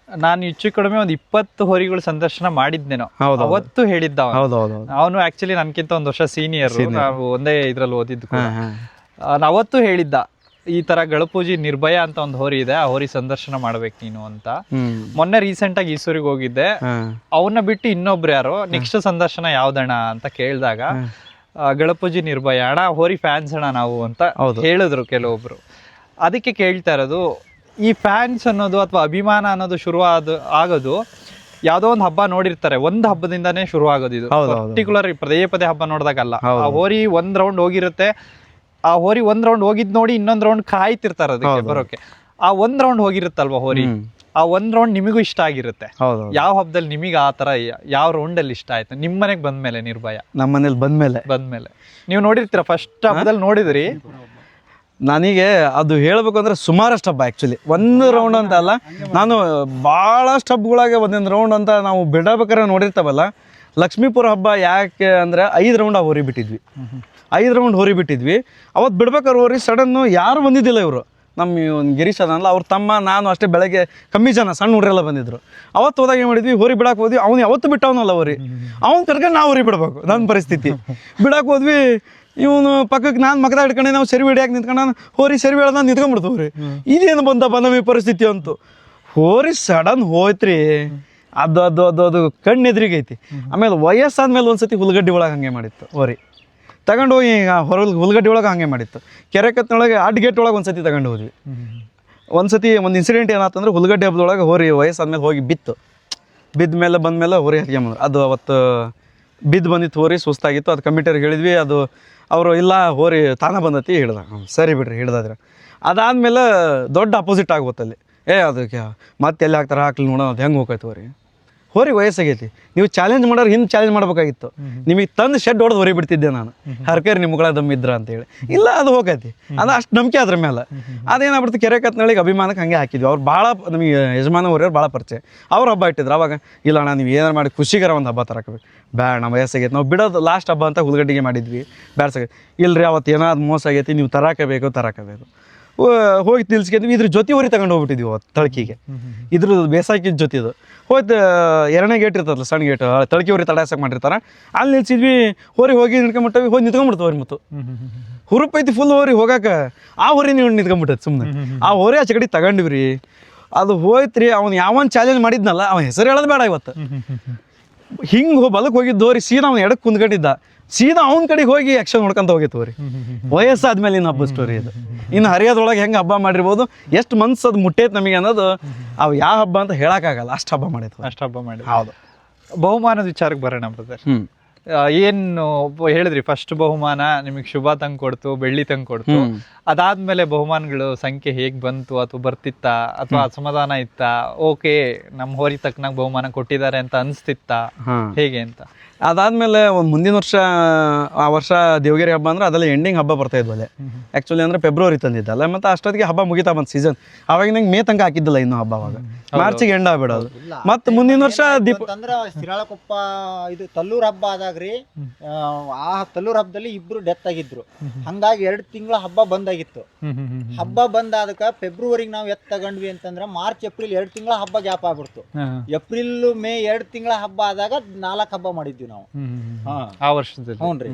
ನಾನು ಹೆಚ್ಚು ಕಡಿಮೆ ಒಂದು 20 ಹೋರಿಗಳು ಸಂದರ್ಶನ ಮಾಡಿದ್ನೇನೋ. ಅವತ್ತು ಹೇಳಿದ್ದ ಅವನು ಆಕ್ಚುಲಿ ನನ್ಕಿಂತ 1 ವರ್ಷ ಸೀನಿಯರ್, ನಾವು ಒಂದೇ ಇದ್ರಲ್ಲಿ ಓದಿದ್ದು ಕೂಡ. ಅವತ್ತು ಹೇಳಿದ್ದ, ಈ ತರ ಗಳಪೂಜಿ ನಿರ್ಭಯ ಅಂತ ಒಂದು ಹೋರಿ ಇದೆ, ಆ ಹೋರಿ ಸಂದರ್ಶನ ಮಾಡ್ಬೇಕು ನೀನು ಅಂತ. ಮೊನ್ನೆ ರೀಸೆಂಟ್ ಆಗಿ ಈಸೂರಿಗೆ ಹೋಗಿದ್ದೆ, ಅವನ್ನ ಬಿಟ್ಟು ಇನ್ನೊಬ್ರು ಯಾರು ನೆಕ್ಸ್ಟ್ ಸಂದರ್ಶನ ಯಾವ್ದಣ್ಣ ಅಂತ ಕೇಳಿದಾಗ ಗಳಪೂಜಿ ನಿರ್ಭಯ ಅಣ್ಣ ಹೋರಿ ಫ್ಯಾನ್ಸ್ ಅಣ್ಣ ನಾವು ಅಂತ ಹೇಳಿದ್ರು ಕೆಲವೊಬ್ರು. ಅದಕ್ಕೆ ಕೇಳ್ತಾ ಇರೋದು, ಈ ಫ್ಯಾನ್ಸ್ ಅನ್ನೋದು ಅಥವಾ ಅಭಿಮಾನ ಅನ್ನೋದು ಆಗೋದು ಯಾವ್ದೋ ಒಂದು ಹಬ್ಬ ನೋಡಿರ್ತಾರೆ, ಒಂದ್ ಹಬ್ಬದಿಂದಾನೇ ಶುರು ಆಗೋದು ಇದು. ಪರ್ಟಿಕ್ಯುಲರ್ ಪದೇ ಪದೇ ಹಬ್ಬ ನೋಡಿದಾಗಲ್ಲ. ಆ ಹೋರಿ ಒಂದ್ ರೌಂಡ್ ಹೋಗಿರುತ್ತೆ, ಆ ಹೋರಿ ಒಂದ್ ರೌಂಡ್ ಹೋಗಿದ್ ನೋಡಿ ಇನ್ನೊಂದ್ ರೌಂಡ್ ಕಾಯ್ತಿರ್ತಾರೆ ಅದಕ್ಕೆ ಬರೋಕೆ. ಆ ಒಂದ್ ರೌಂಡ್ ಹೋಗಿರುತ್ತಲ್ವಾ ಹೋರಿ, ಆ ಒಂದ್ ರೌಂಡ್ ನಿಮಗೂ ಇಷ್ಟ ಆಗಿರುತ್ತೆ. ಯಾವ ಹಬ್ಬದಲ್ಲಿ ನಿಮಗೆ ಆ ತರ ಯಾವ ರೌಂಡ್ ಅಲ್ಲಿ ಇಷ್ಟ ಆಯ್ತು ನಿಮ್ಮ ಮನೆಗೆ ಬಂದ್ಮೇಲೆ? ನಿರ್ಭಯ ನಮ್ಮ ಮನೇಲಿ ಬಂದ್ಮೇಲೆ ನೀವು ನೋಡಿರ್ತೀರ, ಫಸ್ಟ್ ಹಬ್ಬದಲ್ಲಿ ನೋಡಿದ್ರಿ. ನನಗೆ ಅದು ಹೇಳ್ಬೇಕು ಅಂದ್ರೆ ಸುಮಾರಷ್ಟು ಹಬ್ಬ, ಆ್ಯಕ್ಚುಲಿ ಒಂದು ರೌಂಡ್ ಅಂತ ಅಲ್ಲ, ನಾನು ಭಾಳಷ್ಟು ಹಬ್ಬಗಳಾಗೆ ಒಂದೊಂದು ರೌಂಡ್ ಅಂತ ನಾವು ಬಿಡಬೇಕಾದ್ರೆ ನೋಡಿರ್ತಾವಲ್ಲ. ಲಕ್ಷ್ಮೀಪುರ ಹಬ್ಬ ಯಾಕೆ ಅಂದರೆ 5 ರೌಂಡ್ ಹೋರಿ ಬಿಟ್ಟಿದ್ವಿ, 5 ರೌಂಡ್ ಹೋರಿ ಬಿಟ್ಟಿದ್ವಿ. ಅವತ್ತು ಬಿಡ್ಬೇಕಾದ್ರೆ ಹೋರಿ ಸಡನ್ನು ಯಾರು ಬಂದಿದ್ದಿಲ್ಲ. ಇವರು ನಮ್ಮ ಒಂದು ಗಿರೀಶ್ ಅದನ್ನಲ್ಲ, ಅವ್ರ ತಮ್ಮ ನಾನು ಅಷ್ಟೇ, ಬೆಳಗ್ಗೆ ಕಮ್ಮಿ ಜನ ಸಣ್ಣ ಹುಡುಗರೆಲ್ಲ ಬಂದಿದ್ರು. ಅವತ್ತು ಹೋದಾಗ ಏನು ಮಾಡಿದ್ವಿ, ಹೋರಿ ಬಿಡಕ್ಕೆ ಹೋದ್ವಿ. ಅವ್ನು ಯಾವತ್ತು ಬಿಟ್ಟವನಲ್ಲ ಹೋರಿ, ಅವ್ನು ಕರ್ಕೊಂಡು ನಾವು ಹೋರಿ ಬಿಡ್ಬೇಕು. ನನ್ನ ಪರಿಸ್ಥಿತಿ ಬಿಡಕ್ಕೆ ಹೋದ್ವಿ, ಇವನು ಪಕ್ಕಕ್ಕೆ ನಾನು ಮಗದ ಹಿಡ್ಕೊಂಡೆ, ನಾವು ಸೆರಿ ಹಿಡಿಯಾಕೆ ನಿಂತ್ಕೊಂಡು ನಾನು ಹೋರಿ ಸೆರಿ ಹಿಡ್ದು ನಿಂತ್ಕೊಂಡ್ಬಿಡ್ತು ಹೋರಿ. ಇದೇನು ಬಂದಪ್ಪ ನಮ್ಮ ಪರಿಸ್ಥಿತಿ ಅಂತು. ಹೋರಿ ಸಡನ್ ಹೋಯ್ತ್ರಿ, ಅದು ಕಣ್ಣೆದ್ರಿಗೈತಿ. ಆಮೇಲೆ ವಯಸ್ಸಾದ್ಮೇಲೆ ಒಂದ್ಸತಿ ಹುಲ್ಗಡ್ಡಿ ಒಳಗೆ ಹಂಗೆ ಮಾಡಿತ್ತು ಹೋರಿ, ತಗೊಂಡೋಗಿ ಹೊರಗೆ ಹುಲ್ಗಡ್ಡಿ ಒಳಗೆ ಹಂಗೆ ಮಾಡಿತ್ತು. ಕೆರೆ ಕತ್ತಿನೊಳಗೆ ಅಡ್ಡ ಗೇಟ್ ಒಳಗೆ ಒಂದ್ಸತಿ ತಗೊಂಡು ಹೋದ್ವಿ. ಒಂದ್ಸತಿ ಒಂದು ಇನ್ಸಿಡೆಂಟ್ ಏನಾಯ್ತಂದ್ರೆ, ಹುಲ್ಗಡ್ಡಿ ಹಬ್ಬದೊಳಗೆ ಹೋರಿ ವಯಸ್ಸಾದ್ಮೇಲೆ ಹೋಗಿ ಬಿದ್ದ ಮೇಲೆ ಬಂದಮೇಲೆ ಹೋರಿ ಹತ್ಕೊಂಬಂದ್ರು. ಅದು ಅವತ್ತು ಬಿದ್ದು ಬಂದಿತ್ತು ಹೋರಿ, ಸುಸ್ತಾಗಿತ್ತು. ಅದು ಕಮಿಟಿಯವ್ರಿಗೆ ಹೇಳಿದ್ವಿ, ಅದು ಅವರು ಇಲ್ಲ ಹೋರಿ ತಾನ ಬಂದತಿ ಹಿಡ್ದ. ಸರಿ ಬಿಡ್ರಿ ಹಿಡ್ದಾದ್ರೆ. ಅದಾದಮೇಲೆ ದೊಡ್ಡ ಅಪೋಸಿಟ್ ಆಗೋತ್ತಲ್ಲಿ, ಅದಕ್ಕೆ ಮತ್ತೆ ಎಲ್ಲಿ ಹಾಕ್ತಾರೆ ಹಾಕ್ಲಿ ನೋಡೋಣ, ಅದು ಹೆಂಗೆ ಹೋಗೈತೆ ಹೋರಿ ವಯಸ್ಸಾಗೈತಿ. ನೀವು ಚಾಲೆಂಜ್ ಮಾಡೋರು ಹಿಂದೆ ಚಾಲೆಂಜ್ ಮಾಡ್ಬೇಕಾಗಿತ್ತು. ನಿಮಗೆ ತಂದು ಶೆಡ್ ಹೊಡೆದು ಹೊರಿ ಬಿಡ್ತಿದ್ದೆ ನಾನು, ಹರ್ಕೇರಿ ನಿಮ್ಗಳ ದಮ್ಮಿದ್ರ ಅಂತೇಳಿ. ಇಲ್ಲ, ಅದು ಹೋಗೈತಿ, ಅದು ಅಷ್ಟು ನಂಬಿಕೆ ಅದ್ರ ಮೇಲೆ. ಅದೇನಾಗ್ಬಿಡ್ತು, ಕೆರೆ ಕತ್ನಳಿಗೆ ಅಭಿಮಾನಕ್ಕೆ ಹಂಗೆ ಹಾಕಿದ್ವಿ. ಅವ್ರು ಭಾಳ ನಮಗೆ ಯಜಮಾನ ಹೋರಿಯವ್ರು ಭಾಳ ಪರಿಚಯ. ಅವ್ರು ಹಬ್ಬ ಇಟ್ಟಿದ್ರು. ಅವಾಗ ಇಲ್ಲ ಅಣ್ಣ ನೀವು ಏನಾರು ಮಾಡಿ ಖುಷಿಗಾರ ಒಂದು ಹಬ್ಬ ತರಕಬೇಕು, ಬೇಡ ನಮ್ಮ ವಯಸ್ಸಾಗೈತಿ, ನಾವು ಬಿಡೋದು ಲಾಸ್ಟ್ ಹಬ್ಬ ಅಂತ ಹುಲ್ಗಡ್ಡಿಗೆ ಮಾಡಿದ್ವಿ. ಬ್ಯಾಡ್ಸಾಗೈತಿ, ಇಲ್ರಿ ಅವತ್ತು ಏನಾದ್ರು ಮೋಸ ಆಗೈತಿ, ನೀವು ತರಕಬೇಕು. ಹೋಗಿ ತಿಳ್ಸ್ಕೊಂಡ್ವಿ. ಇದ್ರ ಜೊತೆ ಹೋರಿ ತಗೊಂಡು ಹೋಗ್ಬಿಟ್ಟಿದ್ವಿ ಅವತ್ತು ತಳಕಿಗೆ. ಇದ್ರ ಬೇಸಾಕಿದ ಜೊತೆದು ಹೋಯ್ತು. 2ನೇ ಗೇಟ್ ಇರ್ತದಲ್ಲ, ಸಣ್ಣ ಗೇಟ್, ತಳಕಿ ಹೋರಿ ತಡಾಸಕ್ಕೆ ಮಾಡಿರ್ತಾರೆ. ಅಲ್ಲಿ ನಿಲ್ಸಿದ್ವಿ. ಹೋಗಿ ನಿಂತ್ಕೊಂಡ್ಬಿಟ್ಟವಿ. ಹೋಗಿ ನಿಂತ್ಕೊಂಡ್ಬಿಡ್ತು ಹೋರಿ. ಮತ್ತು ಹುರುಪೈತಿ ಫುಲ್ ಹೋರಿ ಹೋಗಾಕ. ಆ ಹೋರಿ ನೀವು ನಿಂತ್ಕೊಂಡ್ಬಿಟ್ಟೈತೆ ಸುಮ್ಮನೆ. ಆ ಹೋರಿ ಆಚೆ ಕಡೆ ತಗೊಂಡಿವಿ ರೀ. ಅದು ಹೋಯ್ತ್ರಿ. ಅವ್ನು ಯಾವನ್ ಚಾಲೆಂಜ್ ಮಾಡಿದ್ನಲ್ಲ, ಅವನ ಹೆಸರು ಹೇಳೋದು ಬೇಡ ಇವತ್ತು. ಹಿಂಗೆ ಬಲಕ್ಕೆ ಹೋಗಿದ್ದು ಹೋರಿ, ಸೀದಾ ಅವ್ನು ಎಡಕ್ಕೆ ಕುಂದ್ಕೊಂಡಿದ್ದ. ಸೀದಾ ಅವನ ಕಡೆಗೆ ಹೋಗಿ ಆ್ಯಕ್ಷನ್ ನೋಡ್ಕೊಂತ ಹೋಗಿತ್ತು ಹೋರಿ. ವಯಸ್ಸಾದ್ಮೇಲೆ ಇನ್ನು ಹಬ್ಬ ಸ್ಟೋರಿ ಇದು. ಇನ್ನು ಹರಿಯೋದ್ರೊಳಗೆ ಹೆಂಗೆ ಹಬ್ಬ ಮಾಡಿರ್ಬೋದು, ಎಷ್ಟು ಮನ್ಸದು ಮುಟ್ಟೈತೆ ನಮಗೆ ಅನ್ನೋದು ಅವು ಯಾವ ಹಬ್ಬ ಅಂತ ಹೇಳೋಕ್ಕಾಗಲ್ಲ. ಅಷ್ಟು ಹಬ್ಬ ಮಾಡಿತ್ತು. ಹೌದು. ಬಹುಮಾನದ ವಿಚಾರಕ್ಕೆ ಬರೋಣ ಬ್ರದರ್. ಏನು ಹೇಳಿದ್ರಿ, ಫಸ್ಟ್ ಬಹುಮಾನ ನಿಮಗೆ ಶುಭ ತಂದು ಕೊಡ್ತು, ಬೆಳ್ಳಿ ತಂದು ಕೊಡ್ತು. ಅದಾದ್ಮೇಲೆ ಬಹುಮಾನಗಳು ಸಂಖ್ಯೆ ಹೇಗೆ ಬಂತು, ಅಥವಾ ಬರ್ತಿತ್ತಾ, ಅಥವಾ ಅಸಮಾಧಾನ ಇತ್ತಾ? ಓಕೆ, ನಮ್ಮ ಹೋರಿ ತಕ್ಕನಾಗ ಬಹುಮಾನ ಕೊಟ್ಟಿದ್ದಾರೆ ಅಂತ ಅನಿಸ್ತಿತ್ತಾ, ಹೇಗೆ ಅಂತ? ಅದಾದಮೇಲೆ ಒಂದು ಮುಂದಿನ ವರ್ಷ, ಆ ವರ್ಷ ದೇವಗಿರಿ ಹಬ್ಬ ಅಂದ್ರೆ ಅದೆಲ್ಲ ಎಂಡಿಂಗ್ ಹಬ್ಬ ಬರ್ತಾ ಇದ್ವಲ್ಲೇ. ಆ್ಯಕ್ಚುಲಿ ಅಂದರೆ ಫೆಬ್ರವರಿ ತಂದಿದ್ದಲ್ಲ, ಮತ್ತು ಅಷ್ಟೊತ್ತಿಗೆ ಹಬ್ಬ ಮುಗಿತಾ ಬಂತು ಸೀಸನ್. ಅವಾಗ ನಂಗೆ ಮೇ ತನಕ ಹಾಕಿದ್ದಿಲ್ಲ ಇನ್ನೂ ಹಬ್ಬ. ಅವಾಗ ಮಾರ್ಚಿಗೆ ಎಂಡ್ ಆಗ್ಬಿಡೋದು. ಮತ್ತು ಮುಂದಿನ ವರ್ಷ ಅಂದ್ರೆ ಸಿರಾಳಕೊಪ್ಪ ಇದು ತಲ್ಲೂರು ಹಬ್ಬ ಆದಾಗ್ರಿ, ಆ ತಲ್ಲೂರು ಹಬ್ಬದಲ್ಲಿ ಇಬ್ರು ಡೆತ್ ಆಗಿದ್ರು. ಹಂಗಾಗಿ 2 ತಿಂಗಳ ಹಬ್ಬ ಬಂದಾಗಿತ್ತು. ಹಬ್ಬ ಬಂದಾದಕ್ಕೆ ಫೆಬ್ರವರಿಗೆ ನಾವು ತಗೊಂಡ್ವಿ ಅಂತಂದ್ರೆ ಮಾರ್ಚ್ ಏಪ್ರಿಲ್ 2 ತಿಂಗಳ ಹಬ್ಬ ಗ್ಯಾಪ್ ಆಗ್ಬಿಡ್ತು. ಏಪ್ರಿಲ್ ಮೇ 2 ತಿಂಗಳ ಹಬ್ಬ ಆದಾಗ 4 ಹಬ್ಬ ಮಾಡಿದ್ವಿ ನಾವು ಆ ವರ್ಷದಲ್ಲಿ. ಹ್ಞೂನ್ರಿ.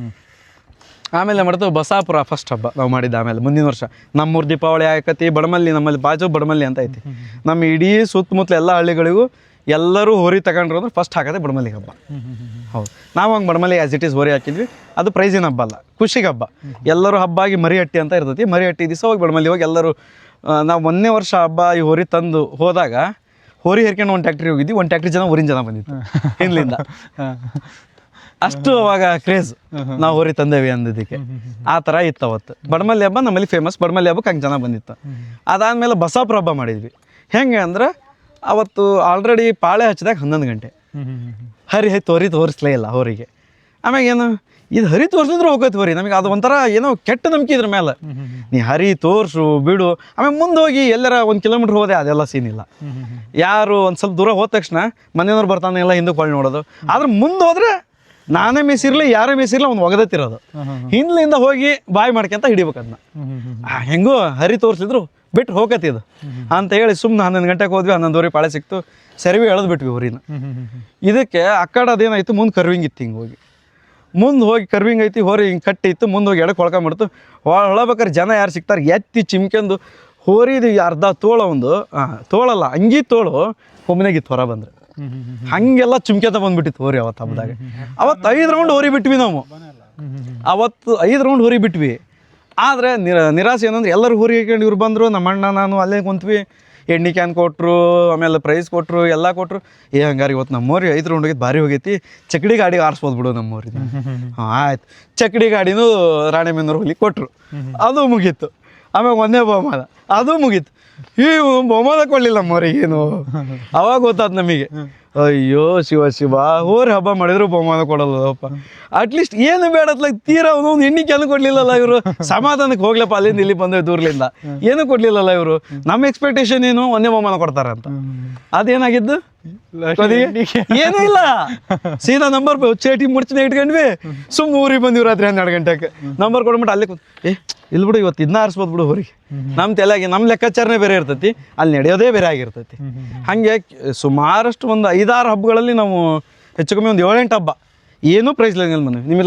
ಆಮೇಲೆ ಮಾಡ್ತೇವೆ ಬಸಾಪುರ ಫಸ್ಟ್ ಹಬ್ಬ ನಾವು ಮಾಡಿದ್ದು. ಆಮೇಲೆ ಮುಂದಿನ ವರ್ಷ ನಮ್ಮೂರು ದೀಪಾವಳಿ ಆಕತಿ. ಬಡಮಲ್ಲಿ, ನಮ್ಮಲ್ಲಿ ಬಾಜು ಬಡಮಲ್ಲಿ ಅಂತ ಐತಿ. ನಮ್ಮ ಇಡೀ ಸುತ್ತಮುತ್ತಲ ಎಲ್ಲ ಹಳ್ಳಿಗಳಿಗೂ ಎಲ್ಲರೂ ಹೋರಿ ತಗೊಂಡ್ರು ಅಂದ್ರೆ ಫಸ್ಟ್ ಹಾಕೋದೆ ಬಡಮಲ್ಲಿ ಹಬ್ಬ. ಹೌದು, ನಾವು ಹಂಗೆ ಬಡಮಲ್ಲಿ ಆ್ಯಸ್ ಇಟ್ ಈಸ್ ಹೋರಿ ಹಾಕಿದ್ವಿ. ಅದು ಪ್ರೈಸಿನ ಹಬ್ಬ ಅಲ್ಲ, ಖುಷಿಗೆ ಹಬ್ಬ. ಎಲ್ಲರೂ ಹಬ್ಬ ಆಗಿ ಮರಿಹಟ್ಟಿ ಅಂತ ಇರ್ತೈತಿ. ಮರಿಹಟ್ಟಿ ದಿವಸ ಹೋಗಿ ಬಡಮಲ್ಲಿ ಹೋಗಿ ಎಲ್ಲರೂ ನಾವು 1ನೇ ವರ್ಷ ಹಬ್ಬ ಈ ಹೋರಿ ತಂದು ಹೋದಾಗ ಹೋರಿ ಹೇರ್ಕೊಂಡು ಒಂದು ಟ್ಯಾಕ್ಟ್ರಿ ಹೋಗಿದ್ವಿ. 1 ಟ್ಯಾಕ್ಟ್ರಿ ಜನ ಊರಿನ ಜನ ಬಂದಿತ್ತು ಹಿಂದ್ಲಿಂದ. ಅಷ್ಟು ಅವಾಗ ಕ್ರೇಜ್, ನಾವು ಹೋರಿ ತಂದೇವಿ ಅಂದಿದ್ದಕ್ಕೆ. ಆ ಥರ ಇತ್ತು ಅವತ್ತು. ಬಡಮಲ್ಲಿ ಹಬ್ಬ ನಮ್ಮಲ್ಲಿ ಫೇಮಸ್. ಬಡಮಲ್ಲಿ ಹಬ್ಬಕ್ಕೆ ಹಂಗೆ ಜನ ಬಂದಿತ್ತು. ಅದಾದಮೇಲೆ ಬಸಾಪುರ ಹಬ್ಬ ಮಾಡಿದ್ವಿ. ಹೆಂಗೆ ಅಂದ್ರೆ ಅವತ್ತು ಆಲ್ರೆಡಿ ಪಾಳೆ ಹಚ್ಚಿದಾಗ 11 ಗಂಟೆ. ಹರಿ ತೋರಿಸ್ಲೇ ಇಲ್ಲ ಹೋರಿಗೆ. ಆಮ್ಯಾಗ ಏನು ಇದು ಹರಿ ತೋರಿಸಿದ್ರು ಹೋಗೋದು ಹೋರಿ. ನಮಗೆ ಅದು ಒಂಥರ ಏನೋ ಕೆಟ್ಟ ನಂಬಿಕೆ ಇದ್ರ ಮೇಲೆ. ನೀ ಹರಿ ತೋರಿಸು ಬಿಡು. ಆಮೇಲೆ ಮುಂದೆ ಹೋಗಿ ಎಲ್ಲರ 1 ಕಿಲೋಮೀಟ್ರ್ ಹೋದೆ, ಅದೆಲ್ಲ ಸೀನ್ ಇಲ್ಲ. ಯಾರು ಒಂದು ಸ್ವಲ್ಪ ದೂರ ಹೋದ ತಕ್ಷಣ ಮನೆಯವ್ರು ಬರ್ತಾನೆ ಎಲ್ಲ ಹಿಂದಕ್ಕೆ ಹೊಳ್ಳಿ ನೋಡೋದು. ಆದ್ರೆ ಮುಂದೆ ಹೋದ್ರೆ ನಾನೇ ಮೆಸಿರ್ಲಿ ಯಾರೇ ಮೆಸಿರ್ಲಿ ಅವ್ನು ಒಗದತ್ತಿರೋದು. ಹಿಂದ್ಲಿಂದ ಹೋಗಿ ಬಾಯಿ ಮಾಡ್ಕೊಂತ ಹಿಡಿಬೇಕದನ್ನ. ಹೆಂಗೋ ಹರಿ ತೋರಿಸಿದ್ರು ಬಿಟ್ಟು ಹೋಗತ್ತಿದ್ದು ಅಂತ ಹೇಳಿ ಸುಮ್ಮನೆ 11 ಗಂಟೆಗೆ ಹೋದ್ವಿ. 11:30 ಪಾಳೆ ಸಿಕ್ತು. ಸರಿವಿ ಎಳೆದು ಬಿಟ್ವಿ ಊರಿನ. ಇದಕ್ಕೆ ಆ ಕಡೆ ಅದೇನಾಯ್ತು, ಮುಂದೆ ಕರ್ವಿಂಗ್ ಇತ್ತು. ಹಿಂಗೆ ಹೋಗಿ ಮುಂದೆ ಹೋಗಿ ಕರ್ವಿಂಗ್ ಐತಿ ಹೋರಿ ಹಿಂಗೆ ಕಟ್ಟಿತ್ತು ಮುಂದೆ ಹೋಗಿ ಎಡಕ್ಕೆ ಹೊಳ್ಕೊಂಬಿಡ್ತು ಹೊಳಬೇಕಾದ್ರೆ ಜನ ಯಾರು ಸಿಗ್ತಾರೆ ಎತ್ತಿ ಚಿಮ್ಕೆಂದು ಹೋರಿದು ಅರ್ಧ ತೋಳ ಒಂದು ತೋಳಲ್ಲ ಅಂಗಿ ತೋಳು ಒಮ್ಮನೆಗಿತ್ತು ಹೊರ ಬಂದ್ರೆ ಹಂಗೆಲ್ಲ ಚುಮ್ಕೆತ ಬಂದ್ಬಿಟ್ಟಿತ್ತು ಹೋರಿ ಅವತ್ತು ಹಬ್ಬದಾಗ. ಅವತ್ತು 5 ರೌಂಡ್ ಹೋರಿ ಬಿಟ್ವಿ ನಾವು, ಅವತ್ತು 5 ರೌಂಡ್ ಹೋರಿ ಬಿಟ್ವಿ. ಆದರೆ ನಿರಾಸೆ ಏನಂದ್ರೆ ಎಲ್ಲರೂ ಹೋರಿ ಹಾಕೊಂಡು ಇವ್ರು ಬಂದರು, ನಮ್ಮ ಅಣ್ಣ ನಾನು ಅಲ್ಲೇ ಕುಂತ್ವಿ, ಎಣ್ಣೆ ಕ್ಯಾನ್ ಕೊಟ್ಟರು, ಆಮೇಲೆ ಪ್ರೈಸ್ ಕೊಟ್ಟರು, ಎಲ್ಲ ಕೊಟ್ಟರು. ಹಂಗಾರೆ ಇವತ್ತು ನಮ್ಮೂರಿ 5 ರೌಂಡ್ ಹೋಗಿದ್ದು ಭಾರಿ ಹೋಗೈತಿ, ಚಕಡಿ ಗಾಡಿಗೆ ಆರಿಸ್ಬೋದು ಬಿಡು ನಮ್ಮೂರಿಗೆ. ಹಾಂ ಆಯ್ತು, ಚಕಡಿ ಗಾಡಿನೂ ರಾಣೆಬೆನ್ನೂರು ಹೋಗ್ಲಿಕ್ಕೆ ಕೊಟ್ಟರು, ಅದು ಮುಗೀತು. ಆಮೇಲೆ ಒಂದೇ ಬಹುಮಾನ ಅದು ಮುಗೀತು. ಈ ಬಹುಮಾನ ಕೊಡಲಿಲ್ಲ ನಮ್ಮೂರಿಗೇನು, ಅವಾಗ ಗೊತ್ತಾಯ್ತು ನಮಗೆ, ಅಯ್ಯೋ ಶಿವ ಶಿವ ಹೋರಿ ಹಬ್ಬ ಮಾಡಿದ್ರು ಬಹುಮಾನ ಕೊಡಲ್ಲಪ್ಪ. ಅಟ್ಲೀಸ್ಟ್ ಏನು ಬೇಡತ್ಲ ತೀರಾ ಒಂದು ಎಣ್ಣೆ ಕೆಲ ಕೊಡ್ಲಿಲ್ಲಲ್ಲ ಇವರು, ಸಮಾಧಾನಕ್ಕೆ ಹೋಗ್ಲಪ್ಪ ಅಲ್ಲಿಂದ ಇಲ್ಲಿ ಬಂದ ದೂರ್ಲಿಂದ, ಏನು ಕೊಡ್ಲಿಲ್ಲಲ್ಲ ಇವರು. ನಮ್ಮ ಎಕ್ಸ್ಪೆಕ್ಟೇಷನ್ ಏನು ಒಂದೇ ಬಹುಮಾನ ಕೊಡ್ತಾರ ಅಂತ, ಅದೇನಾಗಿದ್ದು ಏನೂ ಇಲ್ಲ. ಸೀದಾ ನಂಬರ್ ಚೇಟಿ ಮುಡ್ಚಿನ ಇಟ್ಕೊಂಡ್ವಿ, ಸುಮ್ಮನೆ ಊರಿಗೆ ಬಂದಿವಿ ರಾತ್ರಿ 12 ಗಂಟೆಗೆ. ನಂಬರ್ ಕೊಡ್ಬಿಟ್ಟು ಅಲ್ಲಿ ಇಲ್ಲಿ ಬಿಡು ಇವತ್ತು ಇದನ್ನ ಆರಿಸ್ಬೋದು ಬಿಡು ಊರಿಗೆ. ನಮ್ಮ ತಲೆಯಾಗಿ ನಮ್ಮ ಲೆಕ್ಕಾಚಾರನೇ ಬೇರೆ ಇರ್ತೈತಿ, ಅಲ್ಲಿ ನಡೆಯೋದೇ ಬೇರೆ ಆಗಿರ್ತೈತಿ. ಹಾಗೆ ಸುಮಾರಷ್ಟು ಒಂದು 5-6 ಹಬ್ಬಗಳಲ್ಲಿ ನಾವು ಹೆಚ್ಚು ಕಮ್ಮಿ ಒಂದು 7-8 ಹಬ್ಬ ಏನೂ ಪ್ರೈಸ್ ಇಲ್ಲ ಬಂದ್ವಿ. ನಿಮಗೆ